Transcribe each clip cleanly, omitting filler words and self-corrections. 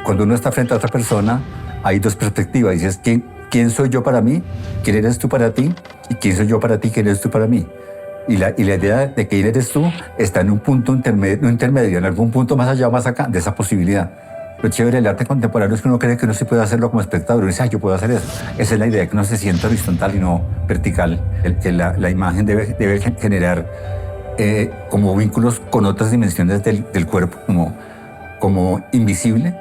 cuando uno está frente a otra persona, hay dos perspectivas. Dices, ¿quién soy yo para mí? ¿Quién eres tú para ti? ¿Y quién soy yo para ti? ¿Quién eres tú para mí? Y la idea de quién eres tú está en un punto intermedio, en algún punto más allá o más acá de esa posibilidad. Lo chévere del arte contemporáneo es que uno cree que uno sí puede hacerlo como espectador. Uno dice, yo puedo hacer eso. Esa es la idea, que uno se sienta horizontal y no vertical. La imagen debe generar como vínculos con otras dimensiones del cuerpo, como invisible,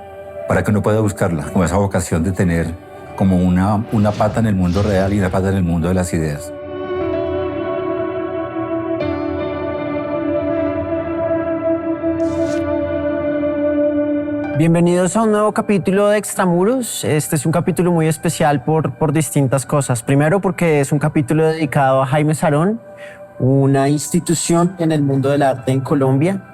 para que uno pueda buscarla, como esa vocación de tener como una pata en el mundo real y una pata en el mundo de las ideas. Bienvenidos a un nuevo capítulo de Extramuros. Este es un capítulo muy especial por distintas cosas. Primero, porque es un capítulo dedicado a Jaime Sarón, una institución en el mundo del arte en Colombia,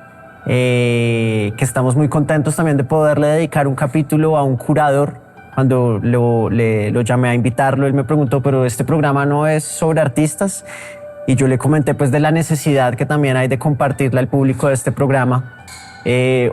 que estamos muy contentos también de poderle dedicar un capítulo a un curador. Cuando lo llamé a invitarlo, él me preguntó, pero este programa no es sobre artistas. Y yo le comenté pues de la necesidad que también hay de compartirle al público de este programa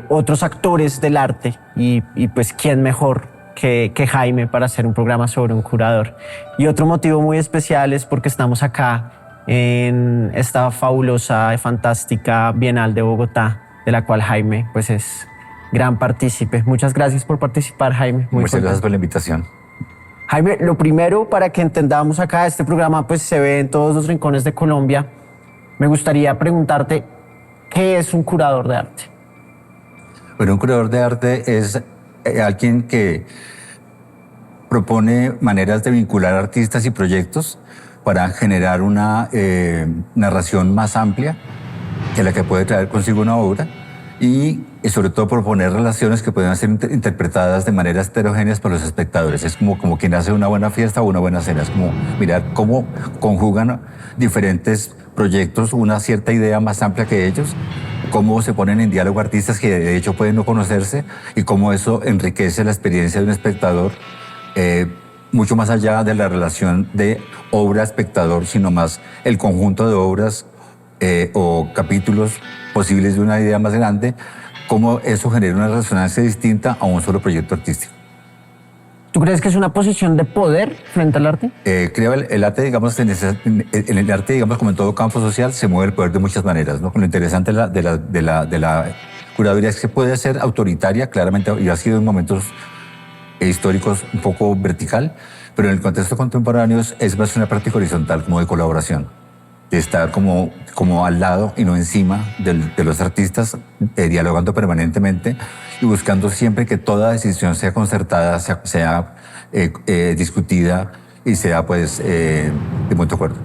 otros actores del arte y pues quién mejor que Jaime para hacer un programa sobre un curador. Y otro motivo muy especial es porque estamos acá en esta fabulosa y fantástica Bienal de Bogotá, de la cual Jaime pues es gran partícipe. Muchas gracias por participar, Jaime. Muchas gracias por la invitación. Jaime, lo primero, para que entendamos acá, este programa pues se ve en todos los rincones de Colombia. Me gustaría preguntarte, ¿qué es un curador de arte? Bueno, un curador de arte es alguien que propone maneras de vincular artistas y proyectos para generar una narración más amplia que la que puede traer consigo una obra y sobre todo proponer relaciones que puedan ser interpretadas de maneras heterogéneas por los espectadores. Es como quien hace una buena fiesta o una buena cena. Es como mirar cómo conjugan diferentes proyectos una cierta idea más amplia que ellos, cómo se ponen en diálogo artistas que de hecho pueden no conocerse y cómo eso enriquece la experiencia de un espectador mucho más allá de la relación de obra-espectador, sino más el conjunto de obras o capítulos posibles de una idea más grande, cómo eso genera una resonancia distinta a un solo proyecto artístico. ¿Tú crees que es una posición de poder frente al arte? Creo el arte, digamos, en el arte, digamos, como en todo campo social, se mueve el poder de muchas maneras, ¿no? Lo interesante de la curaduría es que puede ser autoritaria, claramente, y ha sido en momentos históricos un poco vertical, pero en el contexto contemporáneo es más una práctica horizontal, como de colaboración, de estar como al lado y no encima de los artistas, dialogando permanentemente y buscando siempre que toda decisión sea concertada, sea discutida y sea pues de mutuo acuerdo.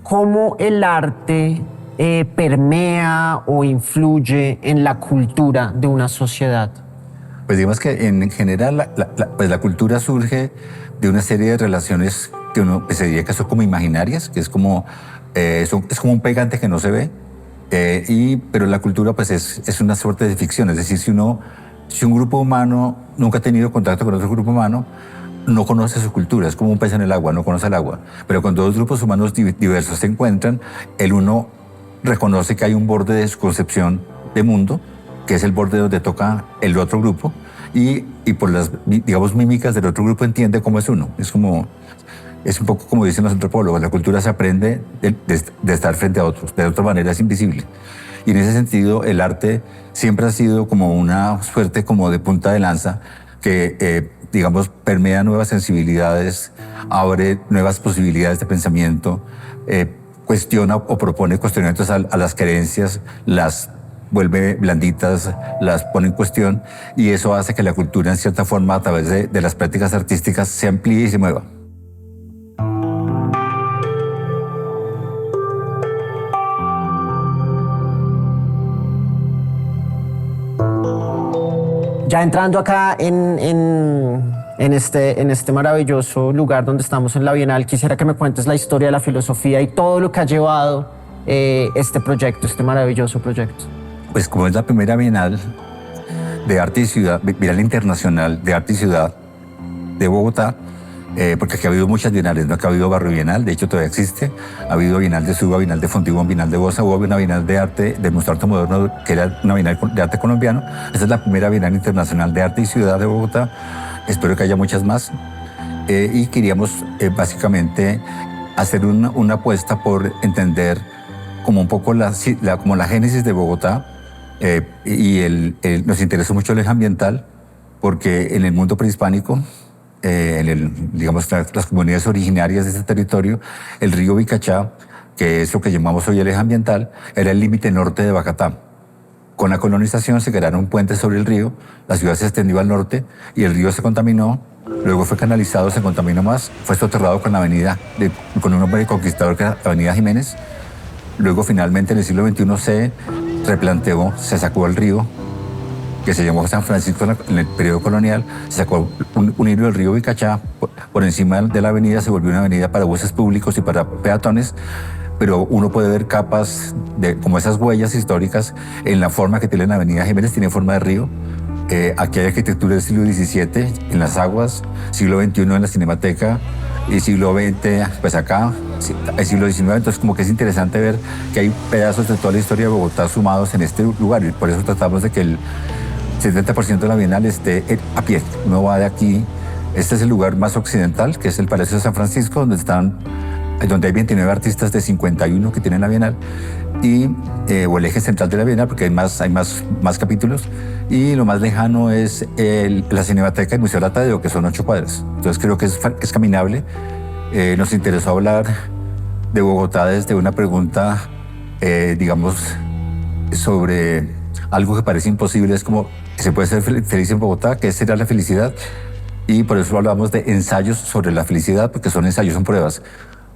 ¿Cómo el arte permea o influye en la cultura de una sociedad? Pues digamos que en general pues la cultura surge de una serie de relaciones que uno pues, se diría que son como imaginarias, que es como un pegante que no se ve, pero la cultura pues es una suerte de ficción, es decir, si un grupo humano nunca ha tenido contacto con otro grupo humano, no conoce su cultura, es como un pez en el agua, no conoce el agua. Pero cuando dos grupos humanos diversos se encuentran, el uno reconoce que hay un borde de su concepción de mundo, que es el borde donde toca el otro grupo, y por las, digamos, mímicas del otro grupo entiende cómo es uno. Es un poco como dicen los antropólogos, la cultura se aprende de estar frente a otros, de otra manera es invisible. Y en ese sentido, el arte siempre ha sido como una suerte como de punta de lanza que, digamos, permea nuevas sensibilidades, abre nuevas posibilidades de pensamiento, cuestiona o propone cuestionamientos a las creencias, las vuelve blanditas, las pone en cuestión, y eso hace que la cultura, en cierta forma, a través de las prácticas artísticas, se amplíe y se mueva. Ya entrando acá en este maravilloso lugar donde estamos en la Bienal, quisiera que me cuentes la historia de la filosofía y todo lo que ha llevado este proyecto, este maravilloso proyecto. Pues como es la primera Bienal de Arte y Ciudad, Bienal Internacional de Arte y Ciudad, de Bogotá, porque aquí ha habido muchas bienales, no que ha habido Barrio Bienal, de hecho todavía existe, ha habido Bienal de Suba, Bienal de Fontibón, Bienal de Bosa, hubo una Bienal de arte, de Museo Arte Moderno, que era una Bienal de arte colombiano. Esa es la primera Bienal Internacional de Arte y Ciudad de Bogotá, espero que haya muchas más. Y queríamos básicamente hacer una apuesta por entender como un poco como la génesis de Bogotá, nos interesó mucho el eje ambiental, porque en el mundo prehispánico, digamos, las comunidades originarias de este territorio, el río Bicachá, que es lo que llamamos hoy el eje ambiental, era el límite norte de Bogotá. Con la colonización se crearon puentes sobre el río, la ciudad se extendió al norte y el río se contaminó, luego fue canalizado, se contaminó más, fue soterrado con con un hombre conquistador que era la Avenida Jiménez. Luego finalmente en el siglo XXI se replanteó, se sacó el río, que se llamó San Francisco en el periodo colonial, se sacó un hilo del río Bicachá por encima de la avenida, se volvió una avenida para buses públicos y para peatones, pero uno puede ver capas como esas huellas históricas en la forma que tiene la Avenida Jiménez, tiene forma de río. Aquí hay arquitectura del siglo XVII en las aguas, siglo XXI en la Cinemateca y siglo XX pues acá, el siglo XIX. Entonces como que es interesante ver que hay pedazos de toda la historia de Bogotá sumados en este lugar, y por eso tratamos de que el 70% de la Bienal esté a pie. Uno va de aquí, este es el lugar más occidental, que es el Palacio de San Francisco, donde hay 29 artistas de 51 que tienen la Bienal, o el eje central de la Bienal, porque hay más capítulos, y lo más lejano es la Cinemateca y el Museo del Tadeo, que son 8 cuadras. Entonces creo que es caminable. Nos interesó hablar de Bogotá desde una pregunta, digamos, sobre algo que parece imposible, es como que se puede ser feliz en Bogotá, ¿qué será la felicidad? Y por eso hablamos de ensayos sobre la felicidad, porque son ensayos, son pruebas.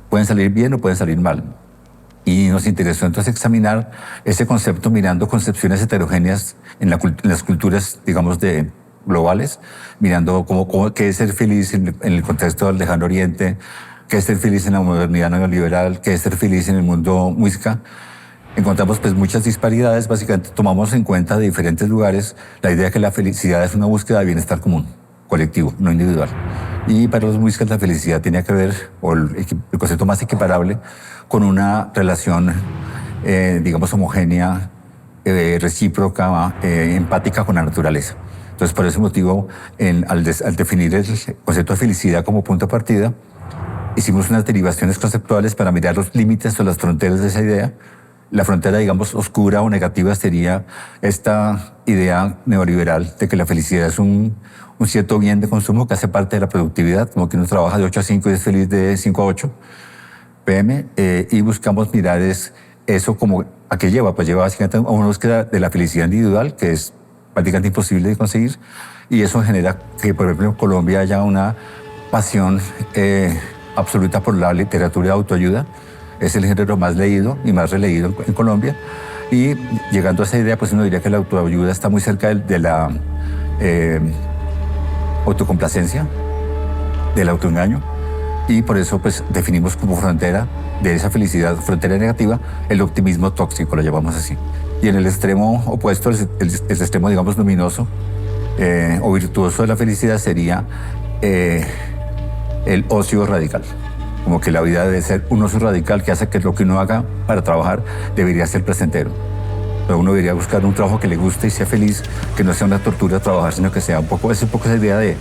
Pueden salir bien o pueden salir mal. Y nos interesó entonces examinar ese concepto mirando concepciones heterogéneas en las culturas, digamos, globales, mirando qué es ser feliz en el contexto del lejano oriente, qué es ser feliz en la modernidad neoliberal, qué es ser feliz en el mundo muisca. Encontramos pues muchas disparidades, básicamente tomamos en cuenta de diferentes lugares la idea de que la felicidad es una búsqueda de bienestar común, colectivo, no individual. Y para los muiscas la felicidad tenía que ver, o el concepto más equiparable, con una relación, digamos, homogénea, recíproca, empática con la naturaleza. Entonces, por ese motivo, al definir el concepto de felicidad como punto de partida, hicimos unas derivaciones conceptuales para mirar los límites o las fronteras de esa idea. La frontera, digamos, oscura o negativa sería esta idea neoliberal de que la felicidad es un cierto bien de consumo que hace parte de la productividad, como que uno trabaja de 8 a 5 y es feliz de 5 a 8 p.m. Y buscamos mirar eso como a qué lleva. Pues lleva básicamente a una búsqueda de la felicidad individual, que es prácticamente imposible de conseguir, y eso genera que, por ejemplo, en Colombia haya una pasión absoluta por la literatura de autoayuda. Es el género más leído y más releído en Colombia. Y llegando a esa idea, pues uno diría que la autoayuda está muy cerca de la autocomplacencia, del autoengaño. Y por eso pues definimos como frontera de esa felicidad, frontera negativa, el optimismo tóxico, lo llamamos así. Y en el extremo opuesto, el extremo, digamos, luminoso o virtuoso de la felicidad sería el ocio radical. Como que la vida debe ser un ocio radical que hace que lo que uno haga para trabajar debería ser placentero. Pero uno debería buscar un trabajo que le guste y sea feliz, que no sea una tortura trabajar, sino que sea un poco esa idea de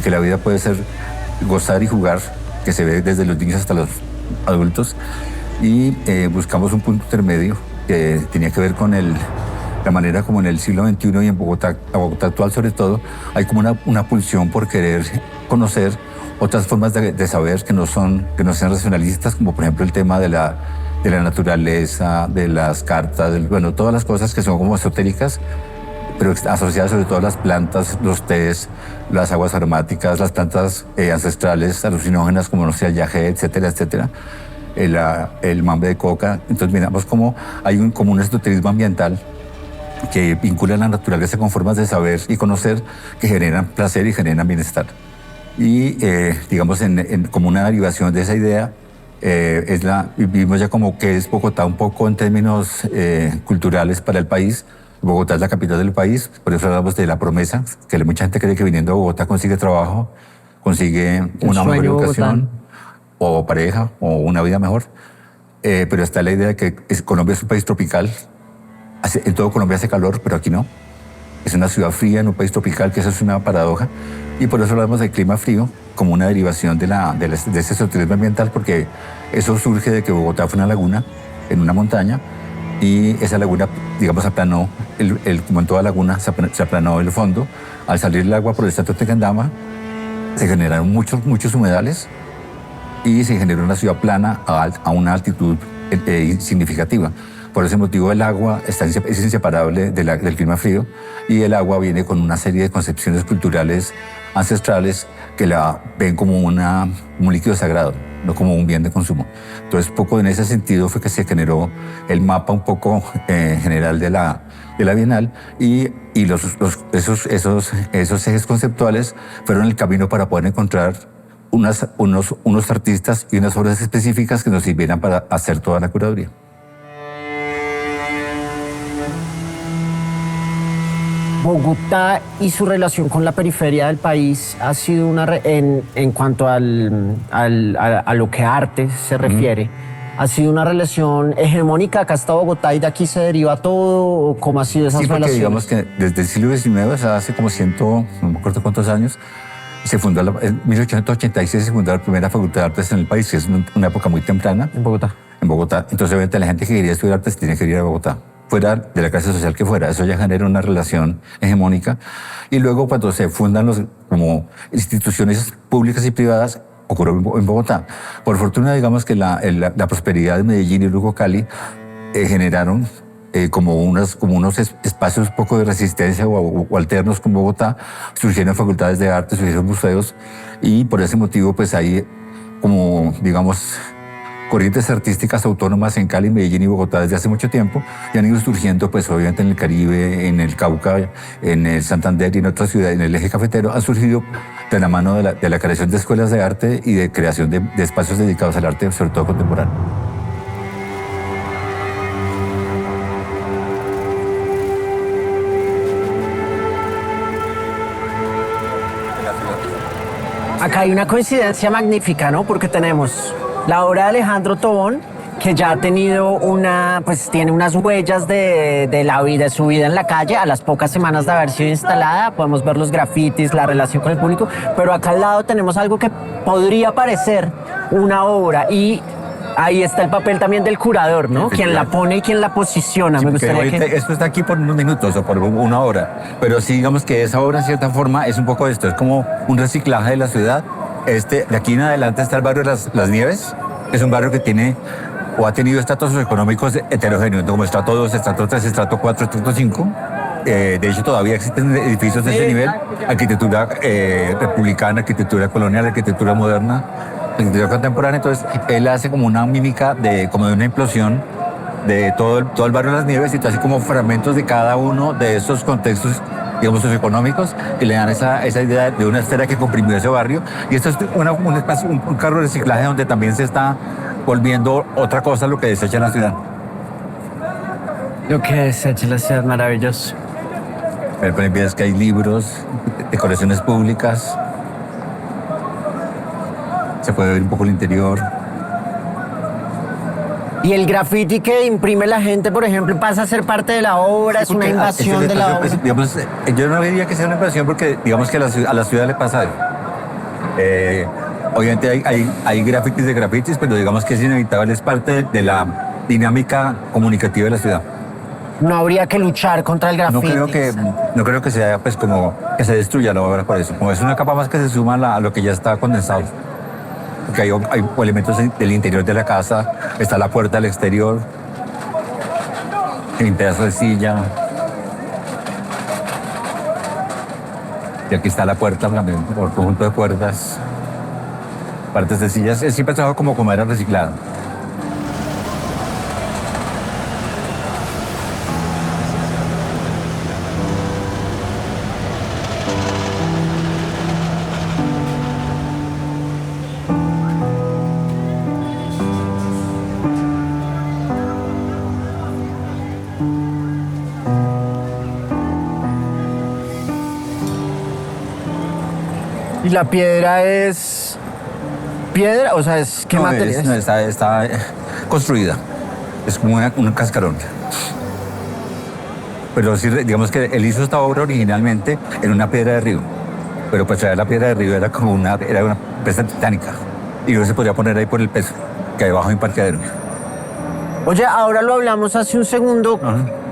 que la vida puede ser gozar y jugar, que se ve desde los niños hasta los adultos. Y buscamos un punto intermedio que tenía que ver con la manera como en el siglo XXI y en Bogotá actual sobre todo, hay como una pulsión por querer conocer otras formas de saber que no sean racionalistas, como por ejemplo el tema de la naturaleza, de las cartas, bueno, todas las cosas que son como esotéricas, pero asociadas sobre todo a las plantas, los tés, las aguas aromáticas, las plantas ancestrales, alucinógenas como, no sé, el yagé, etcétera, etcétera, el mambe de coca. Entonces miramos cómo hay como un esoterismo ambiental que vincula la naturaleza con formas de saber y conocer que generan placer y generan bienestar. Y digamos, como una derivación de esa idea, vimos ya como que es Bogotá un poco en términos culturales para el país. Bogotá es la capital del país, por eso hablamos de la promesa, que mucha gente cree que viniendo a Bogotá consigue trabajo, consigue una mejor sueño educación bogotano. o pareja o una vida mejor. Pero está la idea de que Colombia es un país tropical. En todo Colombia hace calor, pero aquí no. Es una ciudad fría en un país tropical, que eso es una paradoja. Y por eso hablamos del clima frío como una derivación de ese esoterismo ambiental, porque eso surge de que Bogotá fue una laguna en una montaña y esa laguna, digamos, aplanó, como en toda laguna, se aplanó el fondo. Al salir el agua por el estrato de Tequendama, se generaron muchos humedales y se generó una ciudad plana a una altitud significativa. Por ese motivo el agua es inseparable del clima frío y el agua viene con una serie de concepciones culturales ancestrales que la ven como un líquido sagrado, no como un bien de consumo. Entonces, poco en ese sentido fue que se generó el mapa un poco general de la Bienal y esos ejes conceptuales fueron el camino para poder encontrar unos artistas y unas obras específicas que nos sirvieran para hacer toda la curaduría. Bogotá y su relación con la periferia del país ha sido en cuanto a lo que arte se refiere, ha sido una relación hegemónica. Acá está Bogotá y de aquí se deriva todo, ¿o cómo ha sido esa relación? Sí, porque digamos que desde el siglo XIX, o sea, hace como no me acuerdo cuántos años, se fundó en 1886 se fundó la primera Facultad de Artes en el país, que es una época muy temprana. En Bogotá. En Bogotá. Entonces, obviamente, la gente que quería estudiar artes tenía que ir a Bogotá, fuera de la clase social que fuera. Eso ya genera una relación hegemónica. Y luego, cuando se fundan como instituciones públicas y privadas, ocurrió en Bogotá. Por fortuna, digamos que la prosperidad de Medellín y luego Cali generaron como unos espacios un poco de resistencia o alternos con Bogotá. Surgieron facultades de arte, surgieron museos, y por ese motivo pues hay como, digamos, corrientes artísticas autónomas en Cali, Medellín y Bogotá desde hace mucho tiempo, y han ido surgiendo pues obviamente en el Caribe, en el Cauca, en el Santander y en otras ciudades, en el eje cafetero. Han surgido de la mano de la creación de escuelas de arte y de creación de espacios dedicados al arte, sobre todo contemporáneo. Acá hay una coincidencia magnífica, ¿no? Porque tenemos la obra de Alejandro Tobón, que ya ha tenido tiene unas huellas de su vida en la calle a las pocas semanas de haber sido instalada. Podemos ver los grafitis, la relación con el público, pero acá al lado tenemos algo que podría parecer una obra, y ahí está el papel también del curador, ¿no? Quien la pone y quien la posiciona. Sí, me gustaría que... Esto está aquí por unos minutos o por una hora, pero sí, digamos que esa obra en cierta forma es un poco esto, es como un reciclaje de la ciudad. De aquí en adelante está el barrio de las Nieves, es un barrio que tiene o ha tenido estratos económicos heterogéneos, como estrato 2, estrato 3, estrato 4, estrato 5. De hecho, todavía existen edificios de ese nivel: arquitectura republicana, arquitectura colonial, arquitectura moderna, arquitectura contemporánea. Entonces, él hace como una mímica como de una implosión de todo el barrio de las Nieves, y así como fragmentos de cada uno de esos contextos, digamos, socioeconómicos, que le dan esa idea de una esfera que comprimió ese barrio. Y esto es un carro de reciclaje donde también se está volviendo otra cosa lo que desecha la ciudad. Lo que desecha la ciudad, maravilloso. Pero por ejemplo, es que hay libros, decoraciones públicas, se puede ver un poco el interior. Y el graffiti que imprime la gente, por ejemplo, pasa a ser parte de la obra, es una invasión de la obra. Digamos, yo no diría que sea una invasión, porque digamos que a la ciudad le pasa eso. Obviamente hay grafitis de grafitis, pero digamos que es inevitable, es parte de la dinámica comunicativa de la ciudad. No habría que luchar contra el graffiti. No creo que sea pues como que se destruya la obra por eso. Como es una capa más que se suma a lo que ya está condensado. Porque hay elementos del interior de la casa, está la puerta del exterior, el pedazo de silla. Y aquí está la puerta también, por conjunto de puertas, partes de sillas. Siempre trabajo como madera reciclada. ¿Y la piedra es piedra? O sea, ¿qué No, material es? está construida. Es como un cascarón. Pero sí, digamos que él hizo esta obra originalmente en una piedra de río. Pero pues traer la piedra de río era como una pieza titánica. Y no se podía poner ahí por el peso, que hay abajo hay un parqueadero. Oye, ahora lo hablamos hace un segundo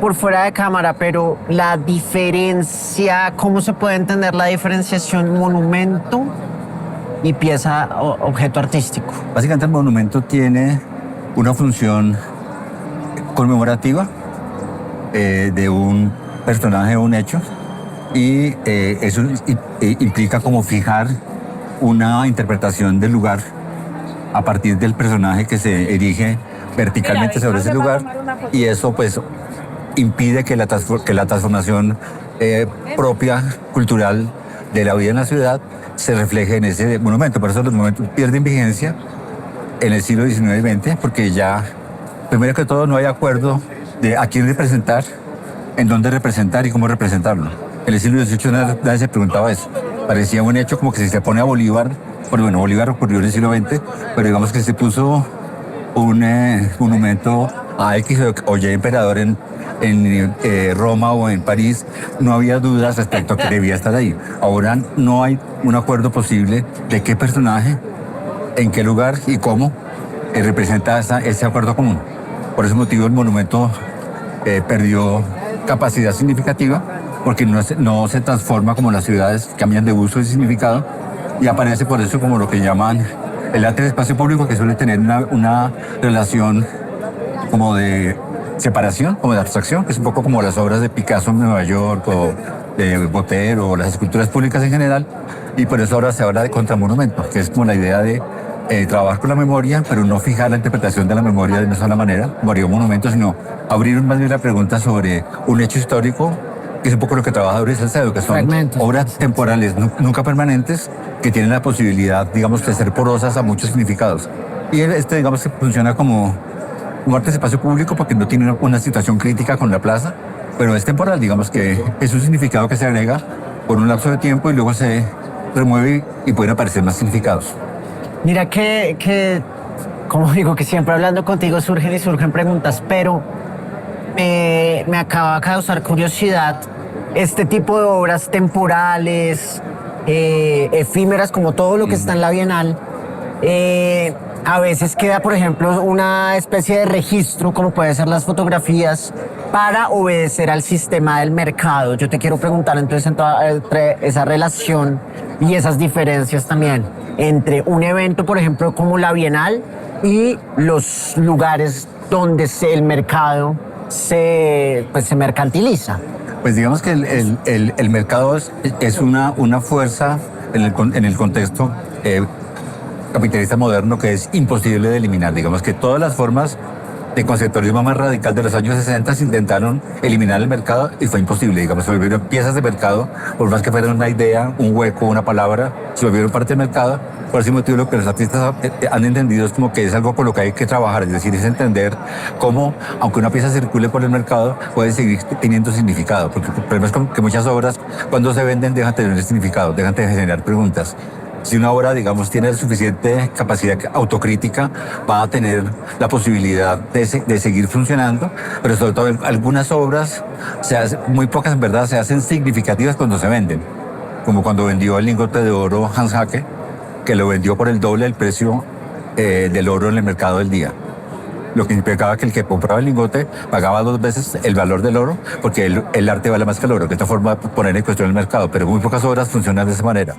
por fuera de cámara, pero la diferencia, ¿cómo se puede entender la diferenciación monumento y pieza o objeto artístico? Básicamente el monumento tiene una función conmemorativa de un personaje o un hecho y eso implica como fijar una interpretación del lugar a partir del personaje que se erige verticalmente sobre ese lugar y eso pues impide que la transformación propia, cultural de la vida en la ciudad se refleje en ese monumento. Por eso los monumentos pierden vigencia en el siglo XIX y XX porque ya, primero que todo, no hay acuerdo de a quién representar, en dónde representar y cómo representarlo. En el siglo XVIII nadie se preguntaba eso. Parecía un hecho como que si se pone a Bolívar, bueno, Bolívar ocurrió en el siglo XX, pero digamos que se puso un monumento a X o Y emperador en Roma o en París, no había dudas respecto a que debía estar ahí. Ahora no hay un acuerdo posible de qué personaje, en qué lugar y cómo representa ese acuerdo común. Por ese motivo el monumento perdió capacidad significativa porque no se transforma como las ciudades, cambian de uso y significado y aparece por eso como lo que llaman el arte del espacio público, que suele tener una relación como de separación, como de abstracción, que es un poco como las obras de Picasso en Nueva York o de Botero o las esculturas públicas en general, y por eso ahora se habla de contramonumento, que es como la idea de trabajar con la memoria, pero no fijar la interpretación de la memoria de una sola manera, como haría un monumento, sino abrir más bien la pregunta sobre un hecho histórico, que es un poco lo que trabaja Doris Salcedo, que son Fragmentos. obras temporales, nunca permanentes, que tienen la posibilidad, digamos, de ser porosas a muchos significados. Y digamos, que funciona como arte de espacio público porque no tiene una situación crítica con la plaza, pero es temporal, digamos que es un significado que se agrega por un lapso de tiempo y luego se remueve y pueden aparecer más significados. Mira como digo, que siempre hablando contigo surgen preguntas, pero me acaba de causar curiosidad este tipo de obras temporales, efímeras, como todo lo que está en la Bienal. A veces queda, por ejemplo, una especie de registro, como pueden ser las fotografías, para obedecer al sistema del mercado. Yo te quiero preguntar entonces entre esa relación y esas diferencias también entre un evento, por ejemplo, como la Bienal y los lugares donde el mercado se mercantiliza. Pues digamos que el mercado es una fuerza en el contexto capitalista moderno que es imposible de eliminar. Digamos que todas las formas de conceptualismo más radical de los años 60 se intentaron eliminar el mercado y fue imposible. Digamos, se volvieron piezas de mercado, por más que fueran una idea, un hueco, una palabra, se volvieron parte del mercado. Por ese motivo lo que los artistas han entendido es como que es algo con lo que hay que trabajar, es decir, es entender cómo, aunque una pieza circule por el mercado, puede seguir teniendo significado, porque el problema es que muchas obras, cuando se venden, dejan de tener significado, dejan de generar preguntas. Si una obra, digamos, tiene suficiente capacidad autocrítica, va a tener la posibilidad de seguir funcionando, pero sobre todo algunas obras, muy pocas en verdad, se hacen significativas cuando se venden, como cuando vendió el lingote de oro Hans Haacke, que lo vendió por el doble del precio del oro en el mercado del día. Lo que implicaba que el que compraba el lingote pagaba 2 veces el valor del oro, porque el arte vale más que el oro, que esta forma de poner en cuestión el mercado, pero muy pocas obras funcionan de esa manera.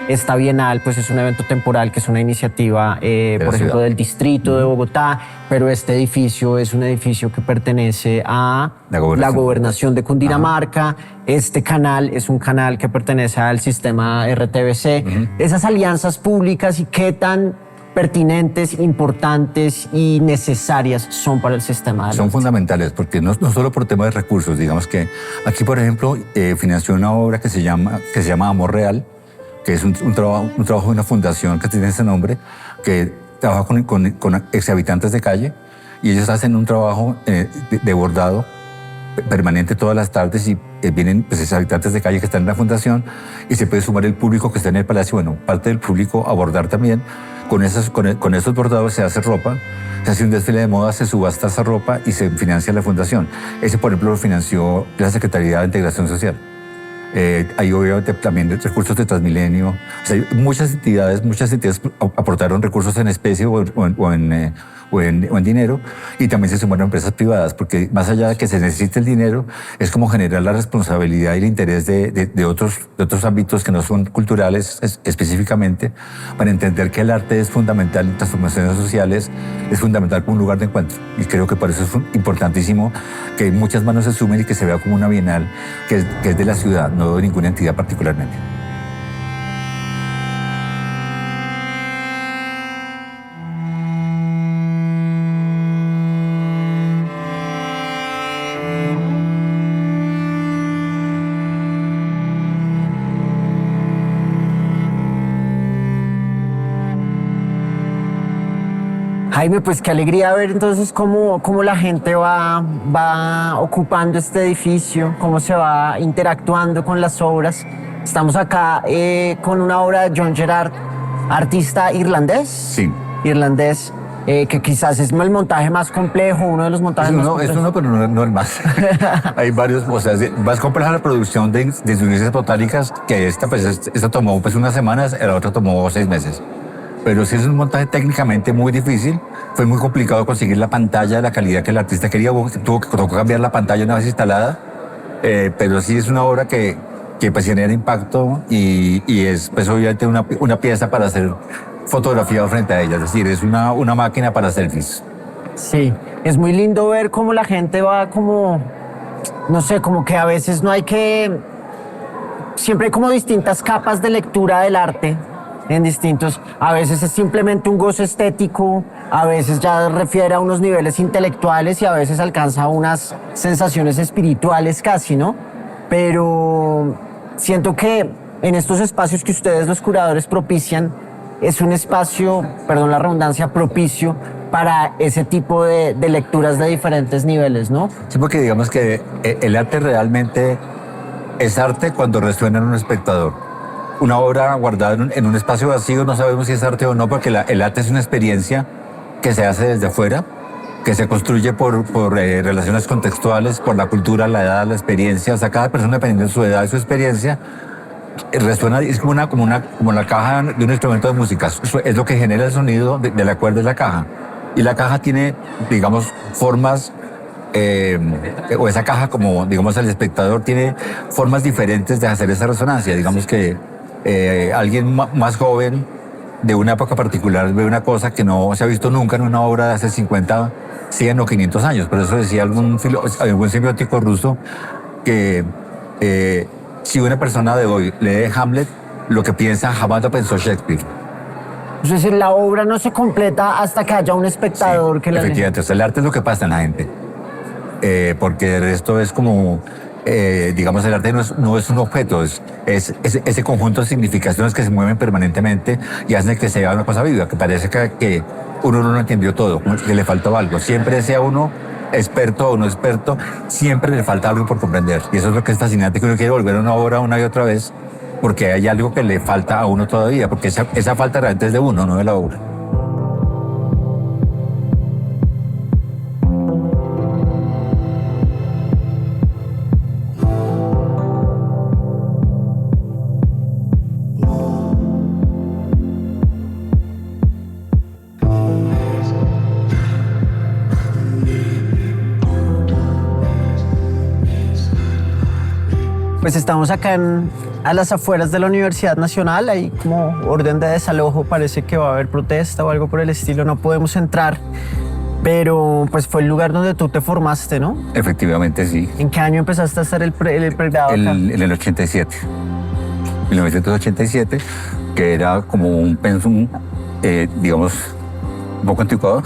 Esta Bienal pues es un evento temporal, que es una iniciativa, por ejemplo, del distrito de Bogotá, pero este edificio es un edificio que pertenece a la gobernación de Cundinamarca. Ajá. Este canal es un canal que pertenece al sistema RTBC. Esas alianzas públicas y qué tan pertinentes, importantes y necesarias son para el sistema. Son fundamentales, porque no solo por tema de recursos. Digamos que aquí, por ejemplo, financió una obra que se llama Amor Real, que es un trabajo de una fundación que tiene ese nombre, que trabaja con exhabitantes de calle, y ellos hacen un trabajo de bordado permanente todas las tardes y vienen pues, habitantes de calle que están en la fundación y se puede sumar el público que está en el palacio. Bueno, parte del público a bordar también. Con esos bordados se hace ropa, se hace un desfile de moda, se subasta esa ropa y se financia la fundación. Ese, por ejemplo, lo financió la Secretaría de Integración Social. Hay obviamente también recursos de Transmilenio. O sea, muchas entidades aportaron recursos en especie o en dinero, y también se sumaron empresas privadas, porque más allá de que se necesite el dinero, es como generar la responsabilidad y el interés de otros ámbitos que no son culturales específicamente, para entender que el arte es fundamental en transformaciones sociales, es fundamental como un lugar de encuentro. Y creo que por eso es importantísimo que muchas manos se sumen y que se vea como una bienal que es de la ciudad, no de ninguna entidad particularmente. Jaime, pues qué alegría ver entonces cómo la gente va ocupando este edificio, cómo se va interactuando con las obras. Estamos acá con una obra de John Gerard, artista irlandés. Sí. Irlandés, que quizás es el montaje más complejo, uno de los montajes más complejos. Es uno, pero no el más. Hay varios, o sea, más compleja la producción de ciencias botánicas, que esta tomó pues unas semanas, la otra tomó 6 meses. Pero sí es un montaje técnicamente muy difícil. Fue muy complicado conseguir la pantalla de la calidad que el artista quería. Tuvo que cambiar la pantalla una vez instalada. Pero sí es una obra que pues genera impacto y es pues obviamente una pieza para ser fotografiado frente a ella. Es decir, es una máquina para selfies. Sí, es muy lindo ver cómo la gente va como, no sé, como que a veces no hay que... Siempre hay como distintas capas de lectura del arte. En distintos, a veces es simplemente un gozo estético, a veces ya refiere a unos niveles intelectuales y a veces alcanza unas sensaciones espirituales casi, ¿no? Pero siento que en estos espacios que ustedes los curadores propician, es un espacio, perdón la redundancia, propicio para ese tipo de lecturas de diferentes niveles, ¿no? Sí, porque digamos que el arte realmente es arte cuando resuena en un espectador. Una obra guardada en un espacio vacío, no sabemos si es arte o no, porque el arte es una experiencia que se hace desde afuera, que se construye por relaciones contextuales, por la cultura, la edad, la experiencia. O sea, cada persona, dependiendo de su edad y su experiencia, resuena, es como la caja de un instrumento de música. Es lo que genera el sonido de la cuerda de la caja. Y la caja tiene, digamos, formas... o esa caja, como digamos el espectador, tiene formas diferentes de hacer esa resonancia. Digamos que alguien más joven de una época particular ve una cosa que no se ha visto nunca en una obra de hace 50, 100 o 500 años. Por eso decía algún semiótico ruso que si una persona de hoy lee Hamlet, lo que piensa jamás lo pensó Shakespeare. Es decir, la obra no se completa hasta que haya un espectador que la lea. Efectivamente, o sea, el arte es lo que pasa en la gente. Porque el resto es como, digamos, el arte no es un objeto, es ese conjunto de significaciones que se mueven permanentemente y hacen que sea una cosa viva, que parece que uno no entendió todo, que le faltó algo. Siempre sea uno experto o no experto, siempre le falta algo por comprender. Y eso es lo que es fascinante, que uno quiere volver a una obra una y otra vez, porque hay algo que le falta a uno todavía, porque esa falta realmente es de uno, no de la obra. Pues estamos acá a las afueras de la Universidad Nacional, hay como orden de desalojo, parece que va a haber protesta o algo por el estilo, no podemos entrar, pero pues fue el lugar donde tú te formaste, ¿no? Efectivamente, sí. ¿En qué año empezaste a hacer el pregrado acá? En el 87, 1987, que era como un pensum, digamos, un poco anticuado.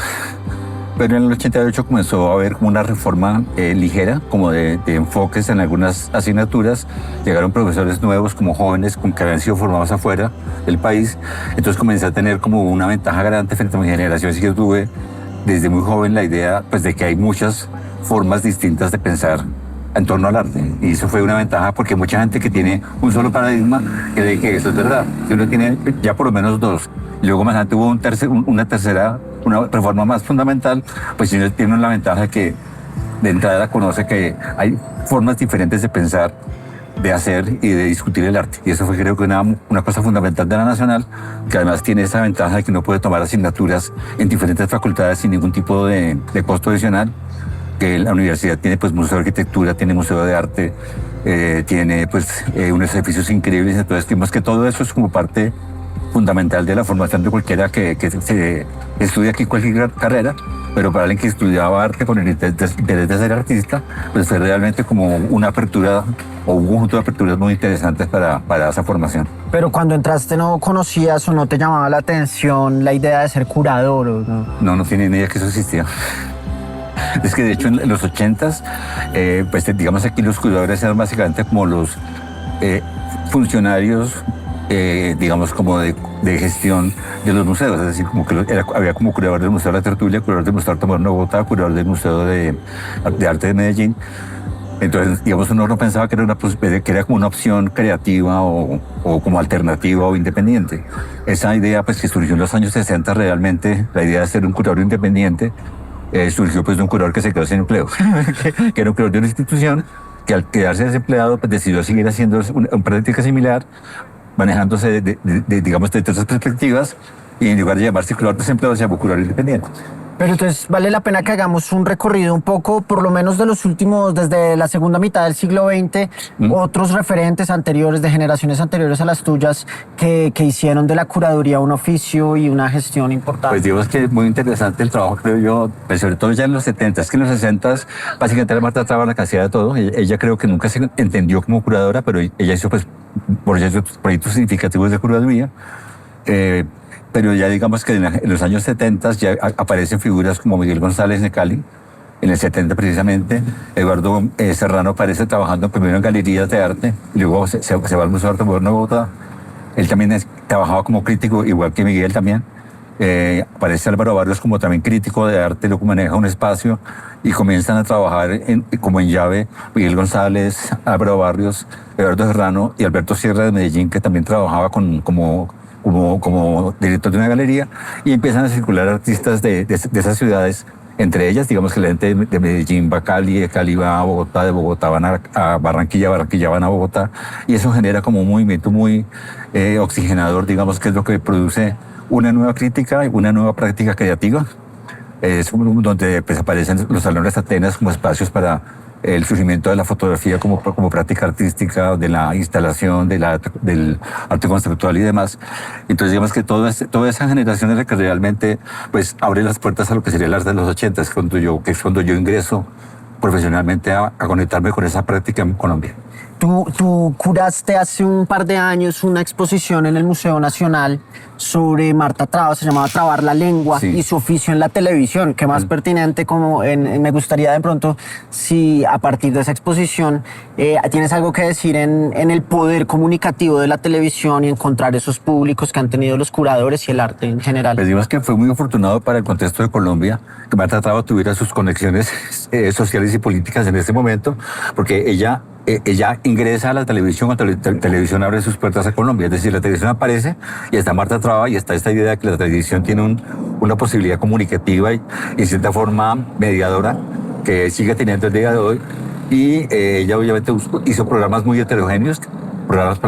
Pero en el 88 comenzó a haber como una reforma ligera, como de enfoques en algunas asignaturas. Llegaron profesores nuevos, como jóvenes, que habían sido formados afuera del país. Entonces comencé a tener como una ventaja grande frente a mi generación. Así que tuve desde muy joven la idea pues, de que hay muchas formas distintas de pensar en torno al arte. Y eso fue una ventaja porque mucha gente que tiene un solo paradigma cree que eso es verdad. Si uno tiene ya por lo menos dos, y luego más adelante hubo una tercera, una reforma más fundamental, pues uno tiene la ventaja de que de entrada conoce que hay formas diferentes de pensar, de hacer y de discutir el arte. Y eso fue, creo que, una cosa fundamental de la Nacional, que además tiene esa ventaja de que uno puede tomar asignaturas en diferentes facultades sin ningún tipo de costo adicional, que la universidad tiene pues museo de arquitectura, tiene museo de arte, tiene pues unos edificios increíbles. Entonces vimos que todo eso es como parte fundamental de la formación de cualquiera que se estudia aquí cualquier carrera, pero para alguien que estudiaba arte con el interés de ser artista, pues fue realmente como una apertura o un conjunto de aperturas muy interesantes para esa formación. Pero cuando entraste, ¿no conocías o no te llamaba la atención la idea de ser curador? ¿O no? No tenía ni idea que eso existía. Es que de hecho en los 80s, pues digamos aquí los curadores eran básicamente como los funcionarios, digamos como de gestión de los museos, es decir, como que había como curador del Museo de la Tertulia, curador del Museo de Arte Moderno de Bogotá, curador del Museo de Arte de Medellín. Entonces, digamos, uno no pensaba que era como una opción creativa o como alternativa o independiente. Esa idea pues que surgió en los años 60 realmente, la idea de ser un curador independiente, surgió pues de un curador que se quedó sin empleo, que era un curador de una institución que al quedarse desempleado pues decidió seguir haciendo una práctica similar, manejándose digamos, de otras perspectivas, y en lugar de llamarse curador desempleado se llamó curador independiente. Pero entonces vale la pena que hagamos un recorrido un poco, por lo menos de los últimos, desde la segunda mitad del siglo XX, otros referentes anteriores, de generaciones anteriores a las tuyas, que hicieron de la curaduría un oficio y una gestión importante. Pues digamos que es muy interesante el trabajo, creo yo, pues sobre todo ya en los 70, es que en los 60 básicamente Marta Traba la que hacía de todo. Ella creo que nunca se entendió como curadora, pero ella hizo pues proyectos significativos de curaduría. Pero ya digamos que en los años 70 ya aparecen figuras como Miguel González de Cali, en el 70 precisamente. Eduardo Serrano aparece trabajando primero en galerías de arte, y luego se va al Museo de Arte Moderno de Bogotá. Él también trabajaba como crítico, igual que Miguel también. Aparece Álvaro Barrios como también crítico de arte, luego maneja un espacio y comienzan a trabajar como en llave Miguel González, Álvaro Barrios, Eduardo Serrano y Alberto Sierra de Medellín, que también trabajaba como director de una galería, y empiezan a circular artistas de esas ciudades, entre ellas, digamos que la gente de Medellín va a Cali, de Cali va a Bogotá, de Bogotá van a Barranquilla, Barranquilla van a Bogotá, y eso genera como un movimiento muy oxigenador, digamos, que es lo que produce una nueva crítica y una nueva práctica creativa. Es donde pues, aparecen los salones Atenas como espacios para el surgimiento de la fotografía como práctica artística, de la instalación, del arte conceptual y demás. Entonces, digamos que toda esa generación es la que realmente pues, abre las puertas a lo que sería el arte de los 80, que es cuando yo ingreso profesionalmente a conectarme con esa práctica en Colombia. Tú curaste hace un par de años una exposición en el Museo Nacional sobre Marta Traba, se llamaba Trabar la Lengua, sí, y su oficio en la televisión. Qué más pertinente, me gustaría de pronto, si a partir de esa exposición tienes algo que decir en el poder comunicativo de la televisión y encontrar esos públicos que han tenido los curadores y el arte en general. Les digo que fue muy afortunado para el contexto de Colombia que Marta Traba tuviera sus conexiones sociales y políticas en ese momento, porque ella ingresa a la televisión cuando la televisión abre sus puertas a Colombia. Es decir, la televisión aparece y está Marta Traba y está esta idea de que la televisión tiene una posibilidad comunicativa y en cierta forma mediadora que sigue teniendo el día de hoy. Y ella obviamente hizo programas muy heterogéneos, programas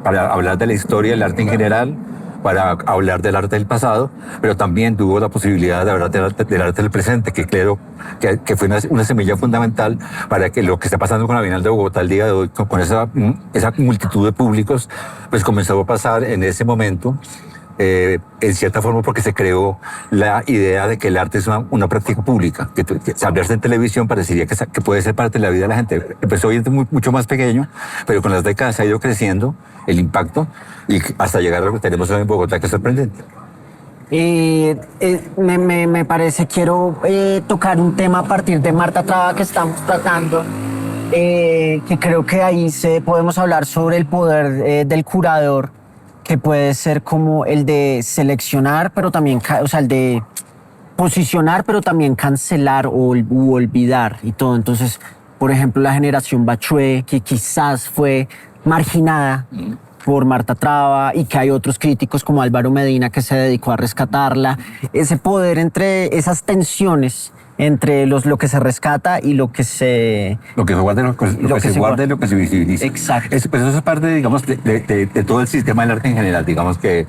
para hablar de la historia del arte en general, para hablar del arte del pasado, pero también tuvo la posibilidad de hablar del arte del presente, que creo que fue una semilla fundamental para que lo que está pasando con la Bienal de Bogotá el día de hoy, con esa multitud de públicos, pues comenzó a pasar en ese momento, en cierta forma porque se creó la idea de que el arte es una práctica pública, que hablarse en televisión parecería que puede ser parte de la vida de la gente. Empezó mucho más pequeño, pero con las décadas ha ido creciendo el impacto y hasta llegar a lo que tenemos hoy en Bogotá, que es sorprendente. Me parece, quiero tocar un tema a partir de Marta Traba que estamos tratando, que creo que ahí podemos hablar sobre el poder del curador, que puede ser como el de seleccionar, pero también, o sea, el de posicionar, pero también cancelar u olvidar y todo. Entonces, por ejemplo, la generación Bachué, que quizás fue marginada por Marta Traba y que hay otros críticos como Álvaro Medina que se dedicó a rescatarla. Ese poder entre esas tensiones entre lo que se rescata y lo que se... Lo que se guarda, lo que se guarda y lo que se visibiliza. Exacto. Pues eso es parte, digamos, de todo el sistema del arte en general. Digamos que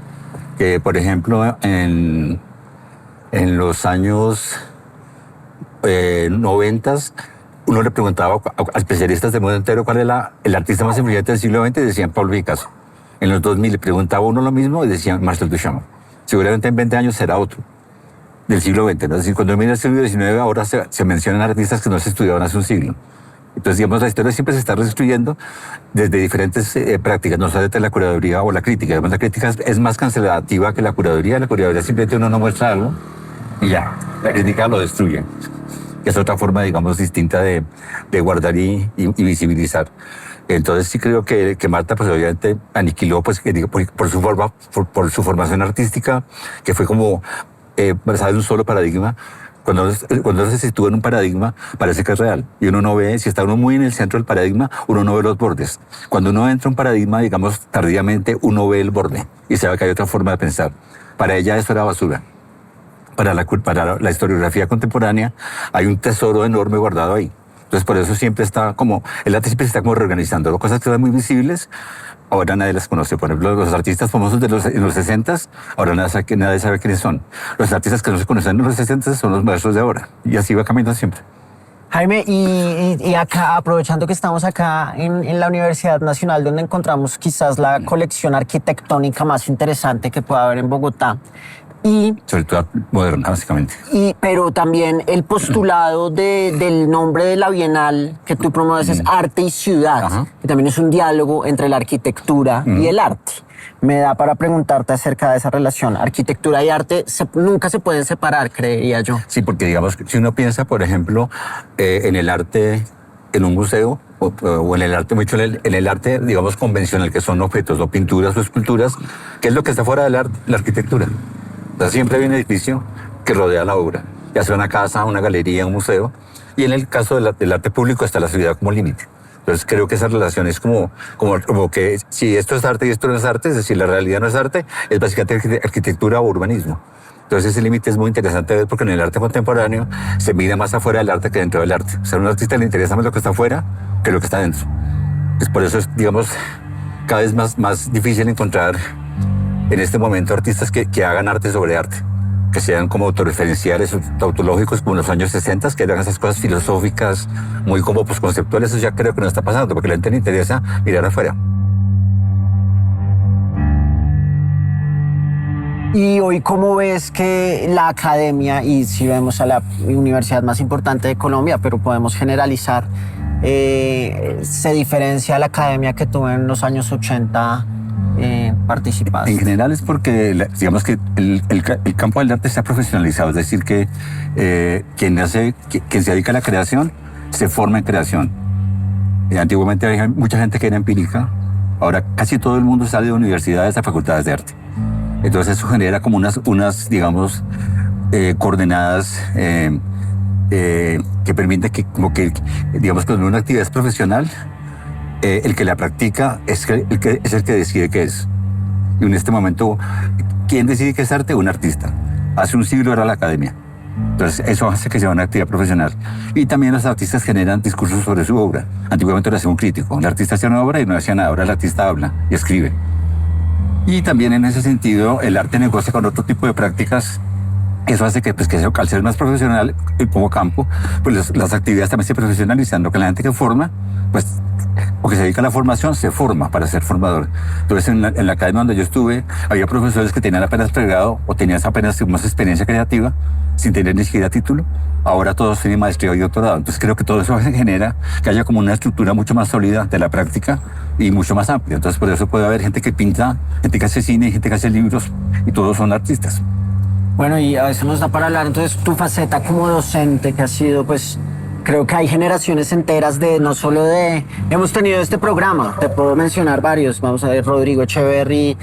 por ejemplo, en los años 90, uno le preguntaba a especialistas del mundo entero cuál era el artista más influyente del siglo XX y decían Pablo Picasso. En los 2000 le preguntaba uno lo mismo y decían Marcel Duchamp. Seguramente en 20 años será otro del siglo XX, ¿no? Es decir, cuando mira el siglo XIX ahora se mencionan artistas que no se estudiaban hace un siglo. Entonces, digamos, la historia siempre se está reconstruyendo desde diferentes prácticas, no solamente la curaduría o la crítica. Además, la crítica es más cancelativa que la curaduría. La curaduría simplemente uno no muestra algo y ya, la crítica lo destruye. Que es otra forma, digamos, distinta de guardar y visibilizar. Entonces sí creo que Marta, pues obviamente aniquiló, pues, por su forma, por su formación artística, que fue como basada en un solo paradigma. Cuando uno se sitúa en un paradigma, parece que es real. Y uno no ve, si está uno muy en el centro del paradigma, uno no ve los bordes. Cuando uno entra en un paradigma, digamos, tardíamente, uno ve el borde y sabe que hay otra forma de pensar. Para ella eso era basura. Para la historiografía contemporánea hay un tesoro enorme guardado ahí. Entonces por eso siempre está como, el arte siempre está como reorganizando. Cosas que eran muy visibles, ahora nadie las conoce. Por ejemplo, los artistas famosos en los 60s, ahora nadie sabe quiénes son. Los artistas que no se conocen en los 60s son los maestros de ahora. Y así va caminando siempre. Jaime, y acá, aprovechando que estamos acá en la Universidad Nacional, donde encontramos quizás la colección arquitectónica más interesante que pueda haber en Bogotá, sobre todo moderna, básicamente. Pero también el postulado del nombre de la Bienal que tú promueves es Arte y Ciudad, Ajá. que también es un diálogo entre la arquitectura y el arte. Me da para preguntarte acerca de esa relación. Arquitectura y arte nunca se pueden separar, creería yo. Sí, porque digamos, si uno piensa, por ejemplo, en el arte en un museo, o en el arte, mucho en el arte, digamos, convencional, que son objetos, o pinturas o esculturas, ¿qué es lo que está fuera del arte? La arquitectura. O sea, siempre hay un edificio que rodea la obra, ya sea una casa, una galería, un museo, y en el caso del arte público está la ciudad como límite. Entonces creo que esa relación es como que si esto es arte y esto no es arte, es decir, la realidad no es arte, es básicamente arquitectura o urbanismo. Entonces ese límite es muy interesante ver porque en el arte contemporáneo se mira más afuera del arte que dentro del arte. O sea, a un artista le interesa más lo que está afuera que lo que está dentro. Es por eso es, digamos, cada vez más difícil encontrar en este momento artistas que hagan arte sobre arte, que sean como autorreferenciales, tautológicos, como en los años 60, que hagan esas cosas filosóficas, muy como pues, conceptuales. Eso ya creo que no está pasando, porque a la gente le interesa mirar afuera. Y hoy, ¿cómo ves que la academia, y si vemos a la universidad más importante de Colombia, pero podemos generalizar, se diferencia a la academia que tuvo en los años 80 participaste? En general es porque, digamos que el campo del arte se ha profesionalizado, es decir, que quien se dedica a la creación se forma en creación. Antiguamente había mucha gente que era empírica, ahora casi todo el mundo sale de universidades a facultades de arte. Entonces eso genera como unas digamos, coordenadas que permiten que, digamos, cuando una actividad es profesional, el que la practica es el que decide qué es. Y en este momento, ¿quién decide qué es arte? Un artista. Hace un siglo era la academia. Entonces, eso hace que sea una actividad profesional. Y también los artistas generan discursos sobre su obra. Antiguamente lo hacía un crítico. El artista hacía una obra y no hacía nada. Ahora el artista habla y escribe. Y también en ese sentido, el arte negocia con otro tipo de prácticas. Eso hace que al ser más profesional como campo, pues las actividades también se profesionalizan. Lo que la gente que forma, pues, o que se dedica a la formación, se forma para ser formador. Entonces, en la academia donde yo estuve, había profesores que tenían apenas pregrado o tenían apenas más experiencia creativa, sin tener ni siquiera título. Ahora todos tienen maestría y doctorado. Entonces, creo que todo eso genera que haya como una estructura mucho más sólida de la práctica y mucho más amplia. Entonces, por eso puede haber gente que pinta, gente que hace cine, gente que hace libros, y todos son artistas. Bueno, y a veces nos da para hablar, entonces, tu faceta como docente, que ha sido, pues, creo que hay generaciones enteras no solo de... Hemos tenido este programa, te puedo mencionar varios, vamos a ver, Rodrigo Echeverry,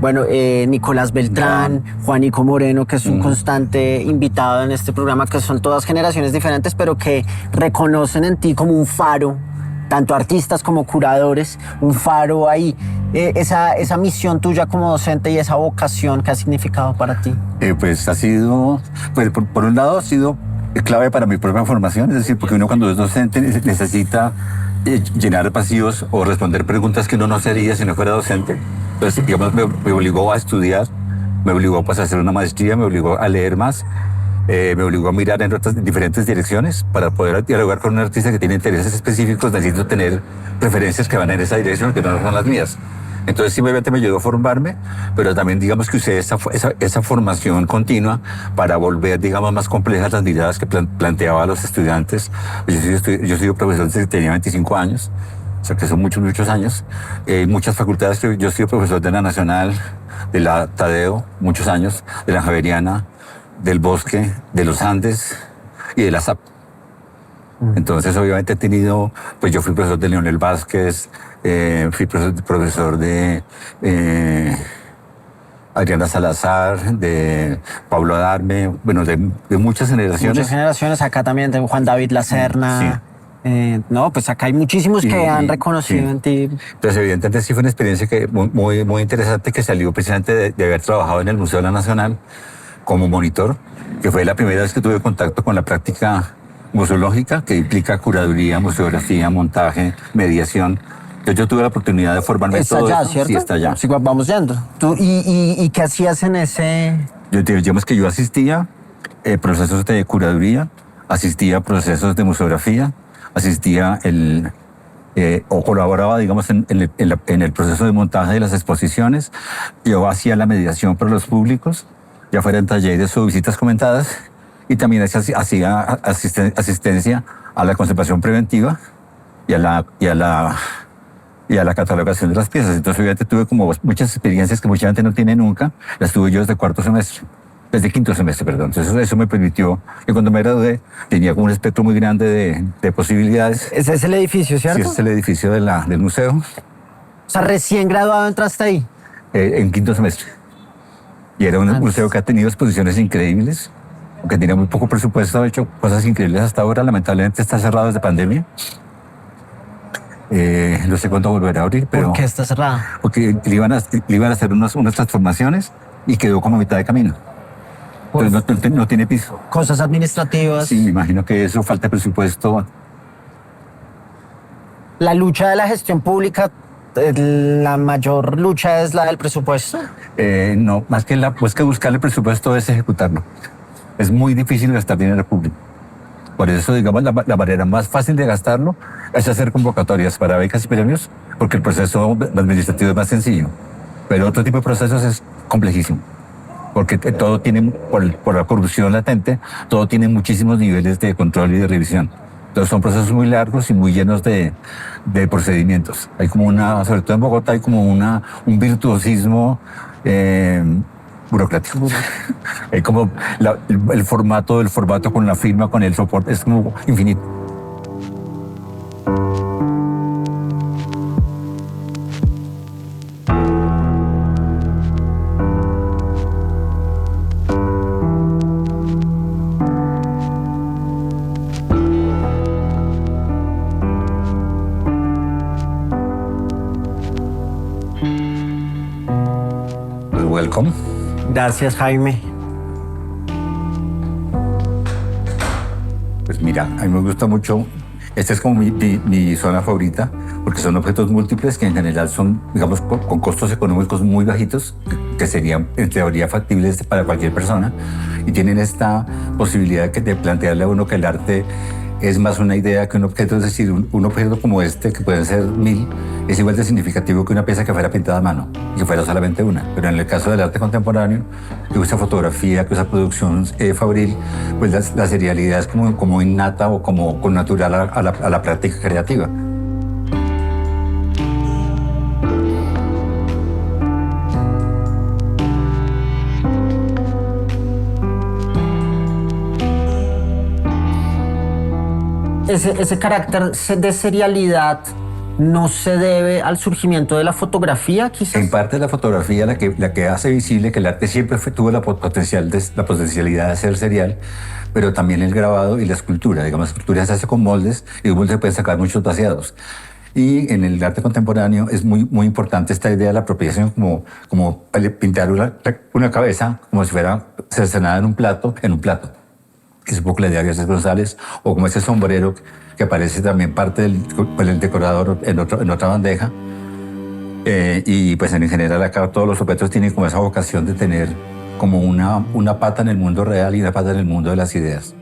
Bueno, Nicolás Beltrán, Juanico Moreno, que es un constante invitado en este programa, que son todas generaciones diferentes, pero que reconocen en ti como un faro, tanto artistas como curadores, un faro ahí. Esa misión tuya como docente y esa vocación, ¿qué ha significado para ti? Pues ha sido, pues por un lado ha sido clave para mi propia formación, es decir, porque uno cuando es docente necesita llenar vacíos o responder preguntas que uno no sería si no fuera docente. Entonces, digamos, me obligó a estudiar, me obligó pues, a hacer una maestría, me obligó a leer más, me obligó a mirar en otras diferentes direcciones para poder dialogar con un artista que tiene intereses específicos. Necesito tener preferencias que van en esa dirección, que no son las mías. Entonces simplemente me ayudó a formarme, pero también digamos que usé esa formación continua para volver, digamos, más complejas las miradas que planteaba a los estudiantes. Yo soy profesor desde que tenía 25 años, o sea que son muchos, muchos años. Muchas facultades, yo soy profesor de la Nacional, de la Tadeo, muchos años, de la Javeriana, del Bosque, de los Andes y de la SAP. Entonces, obviamente he tenido, pues yo fui profesor de Leonel Vázquez, fui profesor de Adriana Salazar, de Pablo Adarme, bueno, de muchas generaciones. Muchas generaciones, acá también de Juan David Lacerna. Sí. No, pues acá hay muchísimos que han reconocido en ti. Entonces, evidentemente sí fue una experiencia muy interesante que salió precisamente de haber trabajado en el Museo de la Nacional como monitor, que fue la primera vez que tuve contacto con la práctica museológica, que implica curaduría, museografía, montaje, mediación. Entonces yo tuve la oportunidad de formarme en todo allá, eso. ¿cierto? Sí, está allá. Sí, vamos yendo. ¿Y qué hacías en ese...? Digamos que yo asistía a procesos de curaduría, asistía a procesos de museografía, asistía o colaboraba, digamos, en el proceso de montaje de las exposiciones. Yo hacía la mediación para los públicos, ya fuera en talleres o visitas comentadas, y también hacía asistencia a la conservación preventiva y a la catalogación de las piezas. Entonces, obviamente, tuve como muchas experiencias que mucha gente no tiene nunca. Las tuve yo desde quinto semestre, perdón. Entonces, eso me permitió que cuando me gradué tenía como un espectro muy grande de posibilidades. Ese es el edificio, ¿cierto? Sí, ese es el edificio del museo. O sea, recién graduado entraste ahí. En quinto semestre. Y era un museo que ha tenido exposiciones increíbles, aunque tenía muy poco presupuesto, ha hecho cosas increíbles hasta ahora. Lamentablemente está cerrado desde pandemia. No sé cuándo volverá a abrir, pero... ¿Por qué está cerrado? Porque le iban a hacer unas transformaciones y quedó como a mitad de camino. Entonces no tiene piso. Cosas administrativas. Sí, me imagino que eso, falta de presupuesto. La lucha de la gestión pública, la mayor lucha es la del presupuesto. No, más que buscarle presupuesto es ejecutarlo. Es muy difícil gastar dinero público. Por eso, digamos, la manera más fácil de gastarlo es hacer convocatorias para becas y premios, porque el proceso administrativo es más sencillo. Pero otro tipo de procesos es complejísimo, porque todo tiene, por la corrupción latente, todo tiene muchísimos niveles de control y de revisión. Entonces son procesos muy largos y muy llenos de procedimientos. Hay como sobre todo en Bogotá, hay como un virtuosismo burocrático. Hay como el formato con la firma, con el soporte, es como infinito. Welcome. Gracias, Jaime. Pues mira, a mí me gusta mucho, esta es como mi zona favorita, porque son objetos múltiples que en general son, digamos, con costos económicos muy bajitos, que serían en teoría factibles para cualquier persona, y tienen esta posibilidad de plantearle a uno que el arte es más una idea que un objeto, es decir, un objeto como este, que pueden ser 1000, es igual de significativo que una pieza que fuera pintada a mano, y que fuera solamente una. Pero en el caso del arte contemporáneo, que usa fotografía, que usa producción fabril, pues la serialidad es como innata o como natural a la práctica creativa. Ese carácter de serialidad no se debe al surgimiento de la fotografía, quizás. En parte la fotografía la que hace visible que el arte siempre tuvo la potencialidad de ser serial, pero también el grabado y la escultura. Digamos, la escultura se hace con moldes y de un molde se pueden sacar muchos vaciados. Y en el arte contemporáneo es muy, muy importante esta idea de la apropiación, como pintar una cabeza como si fuera cercenada en un plato. Que es un poco la idea de García González, o como ese sombrero que aparece también parte del decorador en otra bandeja. Y pues en general acá todos los objetos tienen como esa vocación de tener como una pata en el mundo real y una pata en el mundo de las ideas.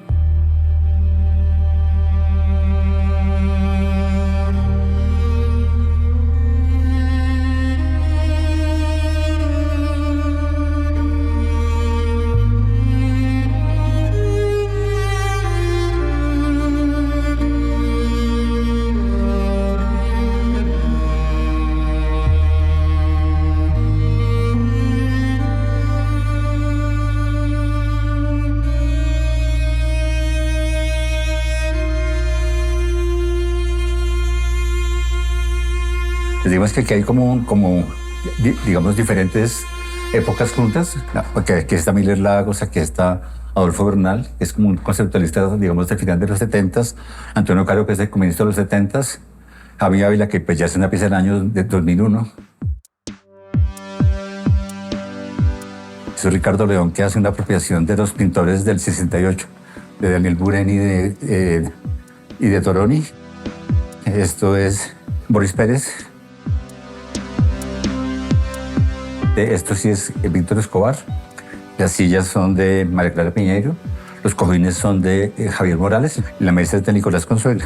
Pues digamos que aquí hay digamos, diferentes épocas juntas. Aquí está Miller Lagos, aquí está Adolfo Bernal, que es como un conceptualista, digamos, del final de los 70s. Antonio Caro, que es el comunista de los 70s. Javi Ávila, que pues ya es una pieza del año de 2001. Soy Ricardo León, que hace una apropiación de los pintores del 68, de Daniel Buren y de Toroni. Esto es Boris Pérez. Esto sí es Víctor Escobar. Las sillas son de María Clara Piñeiro. Los cojines son de Javier Morales. Y la mesa es de Nicolás Consuelo.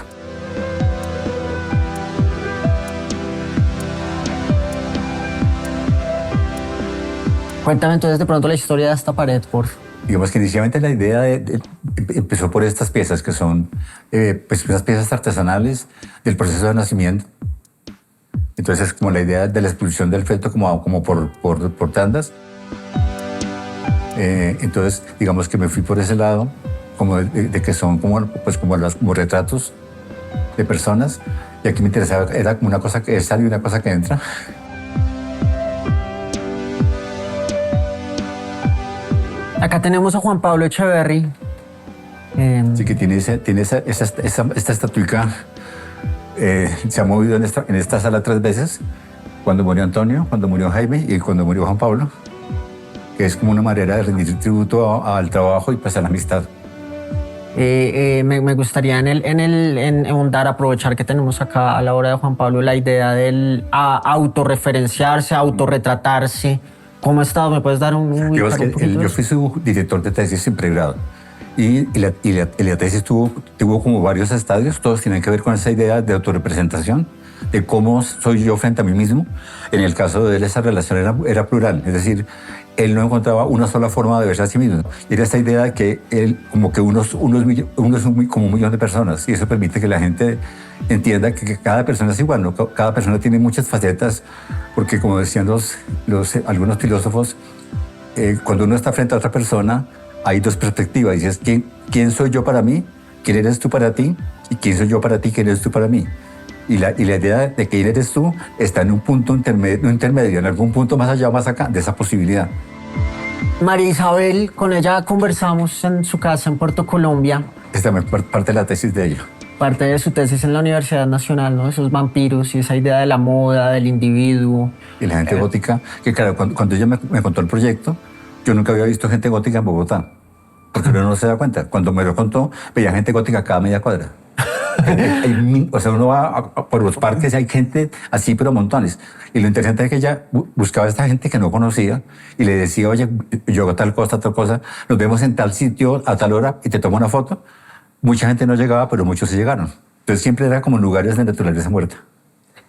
Cuéntame entonces de pronto la historia de esta pared, por favor. Digamos que inicialmente la idea empezó por estas piezas que son pues unas piezas artesanales del proceso de nacimiento. Entonces es como la idea de la expulsión del feto como por tandas. Entonces digamos que me fui por ese lado, como de que son como retratos de personas. Y aquí me interesaba, era como una cosa que sale y una cosa que entra. Acá tenemos a Juan Pablo Echeverry. Sí, que tiene esta estatuica. Se ha movido en esta sala 3 veces, cuando murió Antonio, cuando murió Jaime y cuando murió Juan Pablo, que es como una manera de rendir tributo al trabajo y pues a la amistad. Me gustaría en ahondar, aprovechar que tenemos acá a la hora de Juan Pablo la idea del autorreferenciarse, autorretratarse. ¿Cómo ha estado? ¿Me puedes dar un Yo fui su director de tesis en pregrado. Y la tesis tuvo como varios estadios, todos tienen que ver con esa idea de autorrepresentación, de cómo soy yo frente a mí mismo. En el caso de él, esa relación era plural, es decir, él no encontraba una sola forma de verse a sí mismo. Era esta idea de que él, como que uno es como un millón de personas, y eso permite que la gente entienda que cada persona es igual, ¿no? Cada persona tiene muchas facetas, porque como decían algunos filósofos, cuando uno está frente a otra persona, hay 2 perspectivas. Dices, ¿quién soy yo para mí? ¿Quién eres tú para ti? ¿Y quién soy yo para ti? ¿Quién eres tú para mí? Y la idea de quién eres tú está en un punto intermedio, en algún punto más allá o más acá de esa posibilidad. María Isabel, con ella conversamos en su casa en Puerto Colombia. Esta es parte de la tesis de ella. Parte de su tesis en la Universidad Nacional, ¿no? Esos vampiros y esa idea de la moda, del individuo. Y la gente gótica, que claro, cuando ella me contó el proyecto, yo nunca había visto gente gótica en Bogotá, porque uno no se da cuenta. Cuando me lo contó, veía gente gótica cada media cuadra. O sea, uno va por los parques y hay gente así, pero montones. Y lo interesante es que ella buscaba a esta gente que no conocía y le decía, oye, yo hago tal cosa, nos vemos en tal sitio a tal hora y te tomo una foto. Mucha gente no llegaba, pero muchos sí llegaron. Entonces siempre era como lugares de naturaleza muerta.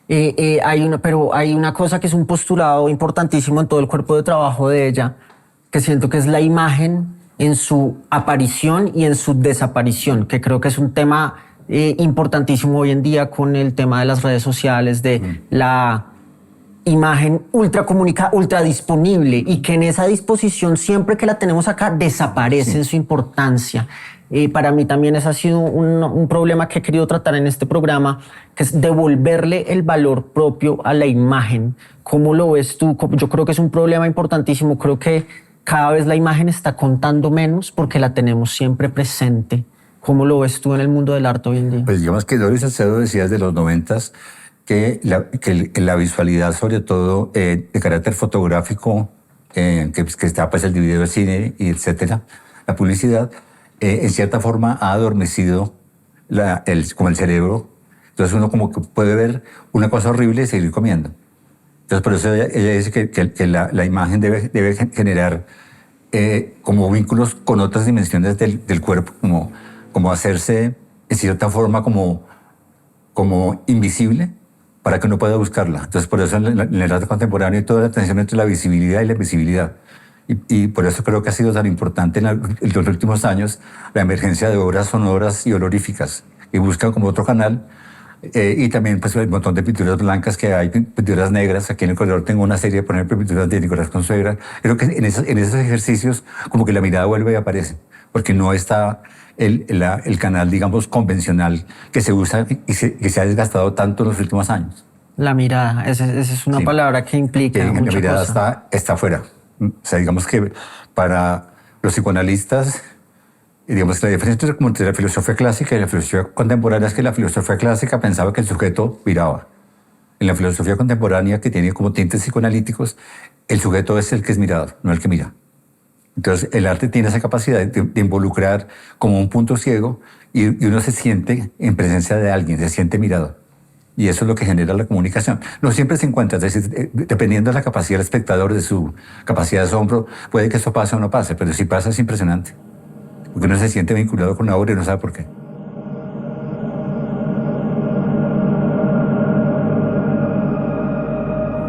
Pero hay una cosa que es un postulado importantísimo en todo el cuerpo de trabajo de ella, que siento que es la imagen en su aparición y en su desaparición, que creo que es un tema importantísimo hoy en día con el tema de las redes sociales, de la imagen ultra disponible, y que en esa disposición, siempre que la tenemos acá, desaparece en su importancia. Para mí también ese ha sido un problema que he querido tratar en este programa, que es devolverle el valor propio a la imagen. ¿Cómo lo ves tú? Yo creo que es un problema importantísimo. Creo que cada vez la imagen está contando menos porque la tenemos siempre presente. ¿Cómo lo ves tú en el mundo del arte hoy en día? Pues digamos que Doris Salcedo decía desde los 90 que la visualidad, sobre todo de carácter fotográfico, que está pues el video de cine y etcétera, la publicidad, en cierta forma ha adormecido como el cerebro. Entonces uno como que puede ver una cosa horrible y seguir comiendo. Entonces por eso ella dice que la imagen debe generar como vínculos con otras dimensiones del cuerpo, como hacerse en cierta forma como invisible para que uno pueda buscarla. Entonces por eso en el arte contemporáneo hay toda la tensión entre la visibilidad y la invisibilidad. Y por eso creo que ha sido tan importante en los últimos años la emergencia de obras sonoras y oloríficas, y buscan como otro canal. Y también pues el montón de pinturas blancas que hay, pinturas negras. Aquí en el corredor tengo una serie, por ejemplo, pinturas de Nicolás Consuegra. Creo que en esos ejercicios como que la mirada vuelve y aparece, porque no está el canal, digamos, convencional que se usa y que se ha desgastado tanto en los últimos años. La mirada, esa es una palabra que implica que mucha la mirada cosa. está afuera. O sea, digamos que para los psicoanalistas, digamos, la diferencia entre la filosofía clásica y la filosofía contemporánea es que la filosofía clásica pensaba que el sujeto miraba. En la filosofía contemporánea, que tiene como tintes psicoanalíticos, el sujeto es el que es mirado, no el que mira. Entonces, el arte tiene esa capacidad de involucrar como un punto ciego y uno se siente en presencia de alguien, se siente mirado. Y eso es lo que genera la comunicación. No siempre se encuentra, es decir, dependiendo de la capacidad del espectador, de su capacidad de asombro, puede que eso pase o no pase, pero si pasa es impresionante. Porque uno se siente vinculado con la obra y no sabe por qué.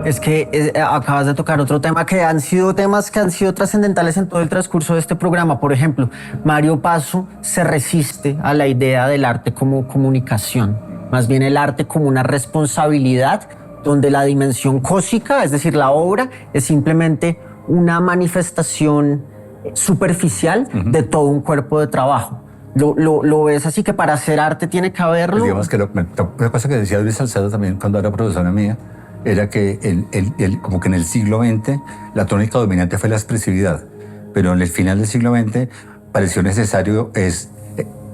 Es que acabas de tocar otro tema que han sido temas que han sido trascendentales en todo el transcurso de este programa. Por ejemplo, Mario Pazo se resiste a la idea del arte como comunicación, más bien el arte como una responsabilidad donde la dimensión cósica, es decir, la obra, es simplemente una manifestación superficial de todo un cuerpo de trabajo. ¿Lo ves así, que para hacer arte tiene que haberlo? Pues digamos que una cosa que decía Luis Salcedo también cuando era profesora mía era que como que en el siglo XX la tónica dominante fue la expresividad, pero en el final del siglo XX pareció necesario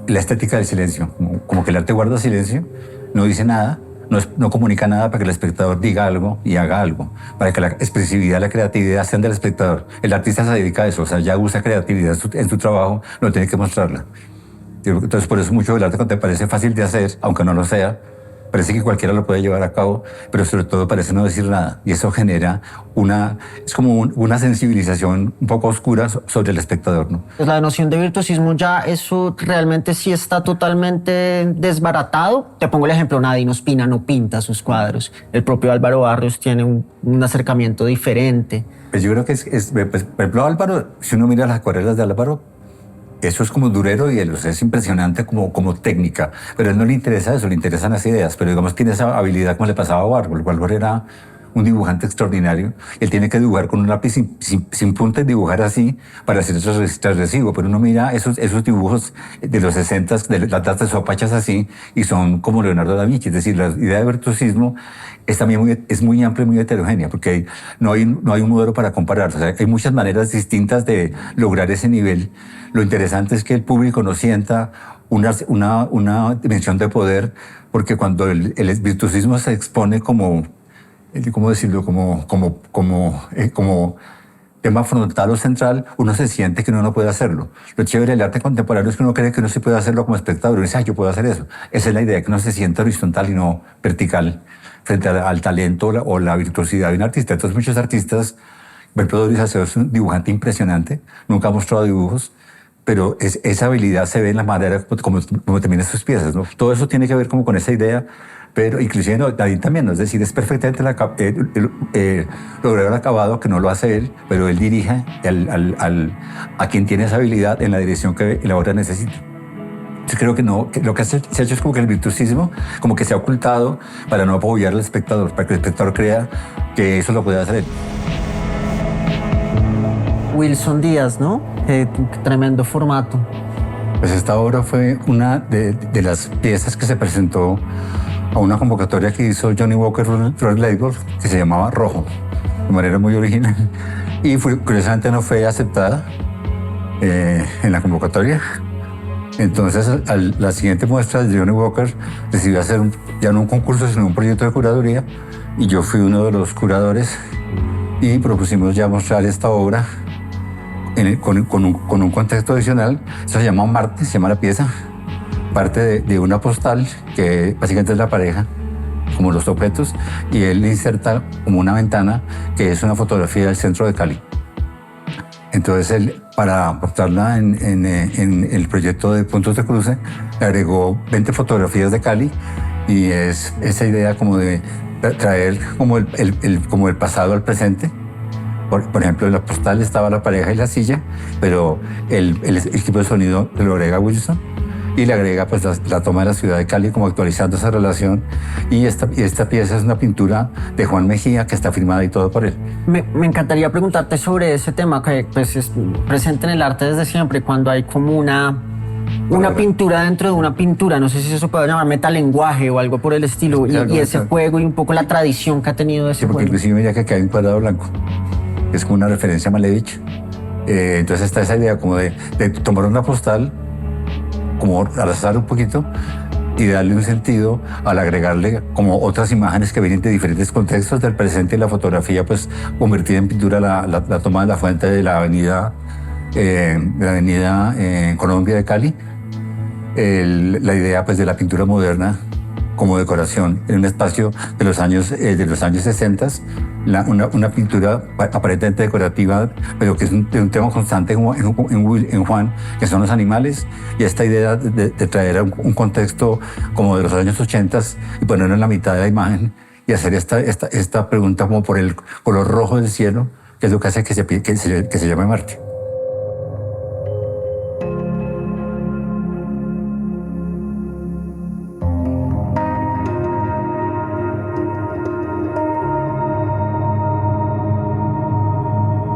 la estética del silencio, como que el arte guarda silencio, no dice nada, no comunica nada para que el espectador diga algo y haga algo, para que la expresividad, la creatividad sean del espectador. El artista se dedica a eso, o sea, ya usa creatividad en su trabajo, no tiene que mostrarla. Entonces, por eso mucho del arte contemporáneo parece fácil de hacer, aunque no lo sea. Parece que cualquiera lo puede llevar a cabo, pero sobre todo parece no decir nada. Y eso genera es como una sensibilización un poco oscura sobre el espectador, ¿no? Pues la noción de virtuosismo ya, eso realmente sí está totalmente desbaratado. Te pongo el ejemplo, Nadine Ospina no pinta sus cuadros. El propio Álvaro Barrios tiene un acercamiento diferente. Pues yo creo que pues, por ejemplo, Álvaro, si uno mira las acuarelas de Álvaro, eso es como durero y es impresionante como técnica, pero a él no le interesa eso, le interesan las ideas, pero digamos tiene esa habilidad como le pasaba a Warhol. Warhol era un dibujante extraordinario, él tiene que dibujar con un lápiz sin punta y dibujar así para hacer eso transgresivo, pero uno mira esos dibujos de los 60, de las datas sopachas así, y son como Leonardo da Vinci, es decir, la idea de virtuosismo es también muy amplia y muy heterogénea, porque no hay un modelo para comparar, o sea, hay muchas maneras distintas de lograr ese nivel. Lo interesante es que el público no sienta una dimensión de poder, porque cuando el virtuosismo se expone como, ¿cómo decirlo?, como tema frontal o central, uno se siente que uno no puede hacerlo. Lo chévere del arte contemporáneo es que uno cree que uno sí puede hacerlo como espectador. Uno dice, yo puedo hacer eso. Esa es la idea, que uno se sienta horizontal y no vertical frente al talento o la virtuosidad de un artista. Entonces muchos artistas, por ejemplo, Doris Salcedo es un dibujante impresionante, nunca ha mostrado dibujos, pero esa habilidad se ve en la manera como termina sus piezas, ¿no? Todo eso tiene que ver como con esa idea, pero inclusive Nadine también, ¿no? Es decir, es perfectamente lograr el acabado, que no lo hace él, pero él dirige a quien tiene esa habilidad en la dirección que la obra necesita. Yo creo que lo que se ha hecho es como que el virtuosismo como que se ha ocultado para no apoyar al espectador, para que el espectador crea que eso lo puede hacer él. Wilson Díaz, ¿no? Qué tremendo formato. Pues esta obra fue una de las piezas que se presentó a una convocatoria que hizo Johnny Walker Red Label, que se llamaba Rojo, de manera muy original. Y curiosamente no fue aceptada en la convocatoria. Entonces, la siguiente muestra de Johnny Walker decidió hacer ya no un concurso, sino un proyecto de curaduría. Y yo fui uno de los curadores y propusimos ya mostrar esta obra con un contexto adicional. Eso se llama Marte, se llama la pieza. Parte de una postal que básicamente es la pareja, como los objetos, y él inserta como una ventana que es una fotografía del centro de Cali. Entonces él, para aportarla en el proyecto de Puntos de Cruce, le agregó 20 fotografías de Cali, y es esa idea como de traer como el pasado al presente. Por ejemplo, en la postal estaba la pareja y la silla, pero el equipo de sonido lo agrega Wilson y le agrega pues la toma de la ciudad de Cali, como actualizando esa relación. Y esta pieza es una pintura de Juan Mejía que está firmada y todo por él. Me encantaría preguntarte sobre ese tema que pues, es presente en el arte desde siempre, cuando hay como una pintura dentro de una pintura. No sé si eso puede llamar metalenguaje o algo por el estilo. Y ese juego y un poco la tradición que ha tenido ese porque juego. Inclusive mira que acá hay un cuadrado blanco. Es como una referencia a Malevich. Entonces está esa idea como de tomar una postal, como al azar un poquito, y darle un sentido al agregarle como otras imágenes que vienen de diferentes contextos del presente, y la fotografía pues convertida en pintura, la toma de la fuente de la avenida Colombia de Cali, la idea pues de la pintura moderna como decoración en un espacio de los años 60, una pintura aparentemente decorativa, pero que es un tema constante en Juan, que son los animales, y esta idea de traer un contexto como de los años 80 y ponerlo en la mitad de la imagen y hacer esta pregunta como por el color rojo del cielo, que es lo que hace que se llame Marte.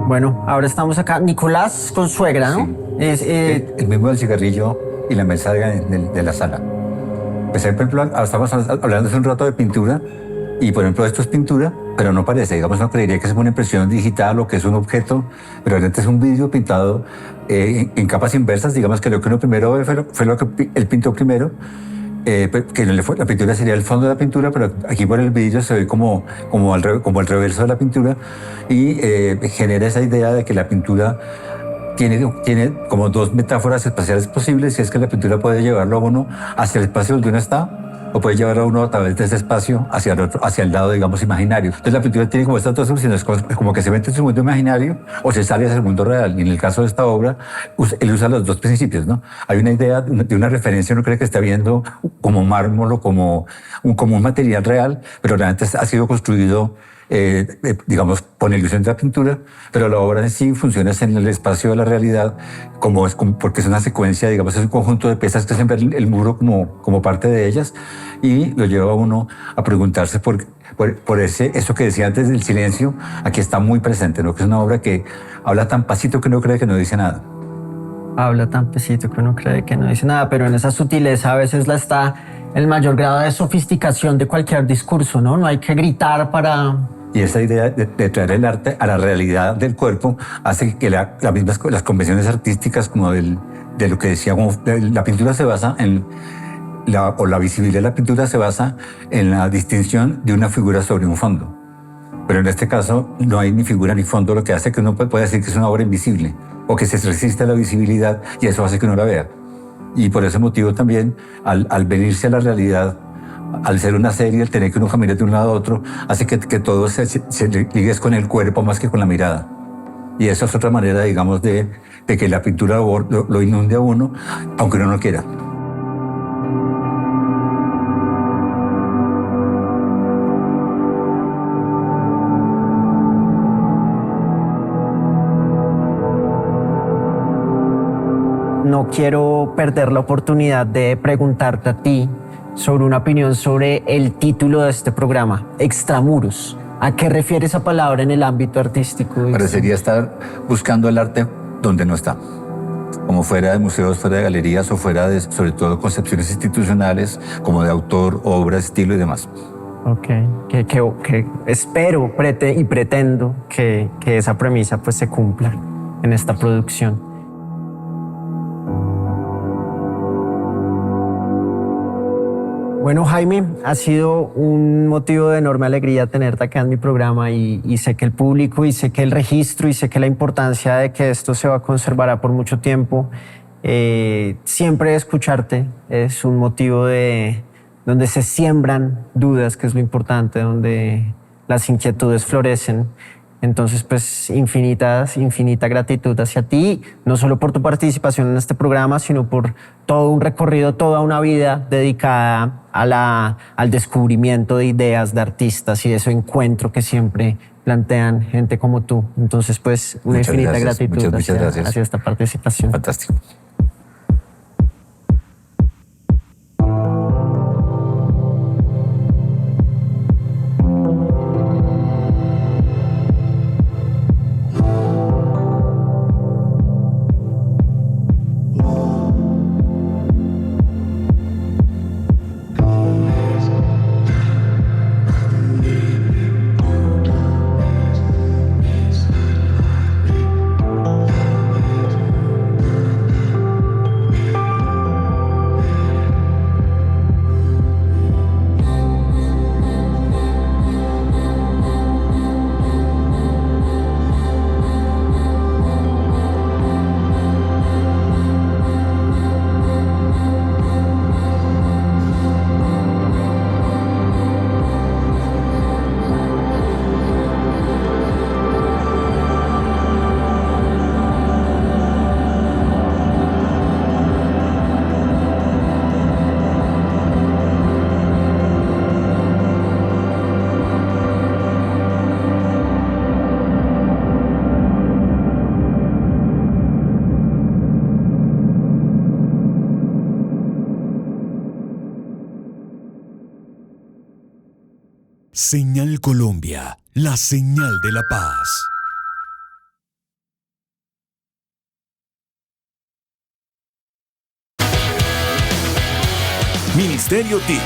Bueno, ahora estamos acá. Nicolás Consuegra, ¿no? Sí. El mismo del cigarrillo y la mesa de la sala. Pues, por ejemplo, estamos hablando hace un rato de pintura, y por ejemplo esto es pintura, pero no parece, digamos, no creería que es una impresión digital o que es un objeto, pero realmente es un vidrio pintado en capas inversas. Digamos que lo que uno primero ve fue lo que él pintó primero, que la pintura sería el fondo de la pintura, pero aquí por el vidrio se ve como el reverso de la pintura, y genera esa idea de que la pintura tiene como dos metáforas espaciales posibles, y es que la pintura puede llevarlo a uno hacia el espacio donde uno está, o puede llevarlo a uno a través de ese espacio hacia el lado, digamos, imaginario. Entonces la pintura tiene como estas dos opciones, como que se mete en su mundo imaginario o se sale hacia el mundo real. Y en el caso de esta obra, él usa los dos principios, ¿no? Hay una idea de una referencia, uno cree que está viendo como mármol o como un material real, pero realmente ha sido construido, digamos, con la ilusión de la pintura, pero la obra en sí funciona en el espacio de la realidad, porque es una secuencia, digamos, es un conjunto de piezas que hacen ver el muro como parte de ellas, y lo lleva a uno a preguntarse por eso que decía antes del silencio. Aquí está muy presente, ¿no? Que es una obra que habla tan pasito que uno cree que no dice nada. Habla tan pasito que uno cree que no dice nada, pero en esa sutileza a veces está el mayor grado de sofisticación de cualquier discurso, ¿no? No hay que gritar para... Y esa idea de traer el arte a la realidad del cuerpo hace que las convenciones artísticas, como de lo que decía, como la pintura se basa la visibilidad de la pintura se basa en la distinción de una figura sobre un fondo. Pero en este caso no hay ni figura ni fondo, lo que hace que uno pueda decir que es una obra invisible o que se resiste a la visibilidad, y eso hace que uno la vea. Y por ese motivo también, al venirse a la realidad, al ser una serie, el tener que uno caminar de un lado a otro, hace que todo se ligue con el cuerpo más que con la mirada. Y eso es otra manera, digamos, de que la pintura lo inunde a uno, aunque uno no quiera. No quiero perder la oportunidad de preguntarte a ti sobre una opinión sobre el título de este programa, Extramuros. ¿A qué refiere esa palabra en el ámbito artístico? Parecería estar buscando el arte donde no está. como fuera de museos, fuera de galerías o fuera de, sobre todo, concepciones institucionales como de autor, obra, estilo y demás. Ok, que espero y pretendo que esa premisa pues se cumpla en esta producción. Bueno, Jaime, ha sido un motivo de enorme alegría tenerte acá en mi programa y sé que el público y sé que el registro y sé que la importancia de que esto se va a conservar por mucho tiempo. Siempre escucharte es un motivo de donde se siembran dudas, que es lo importante, donde las inquietudes florecen. Entonces, pues infinita gratitud hacia ti, no solo por tu participación en este programa, sino por todo un recorrido, toda una vida dedicada al descubrimiento de ideas, de artistas y de ese encuentro que siempre plantean gente como tú. Entonces, pues una Muchas infinita gracias, gratitud muchas gracias. hacia esta participación. Fantástico. Señal Colombia, la señal de la paz. Ministerio TIC,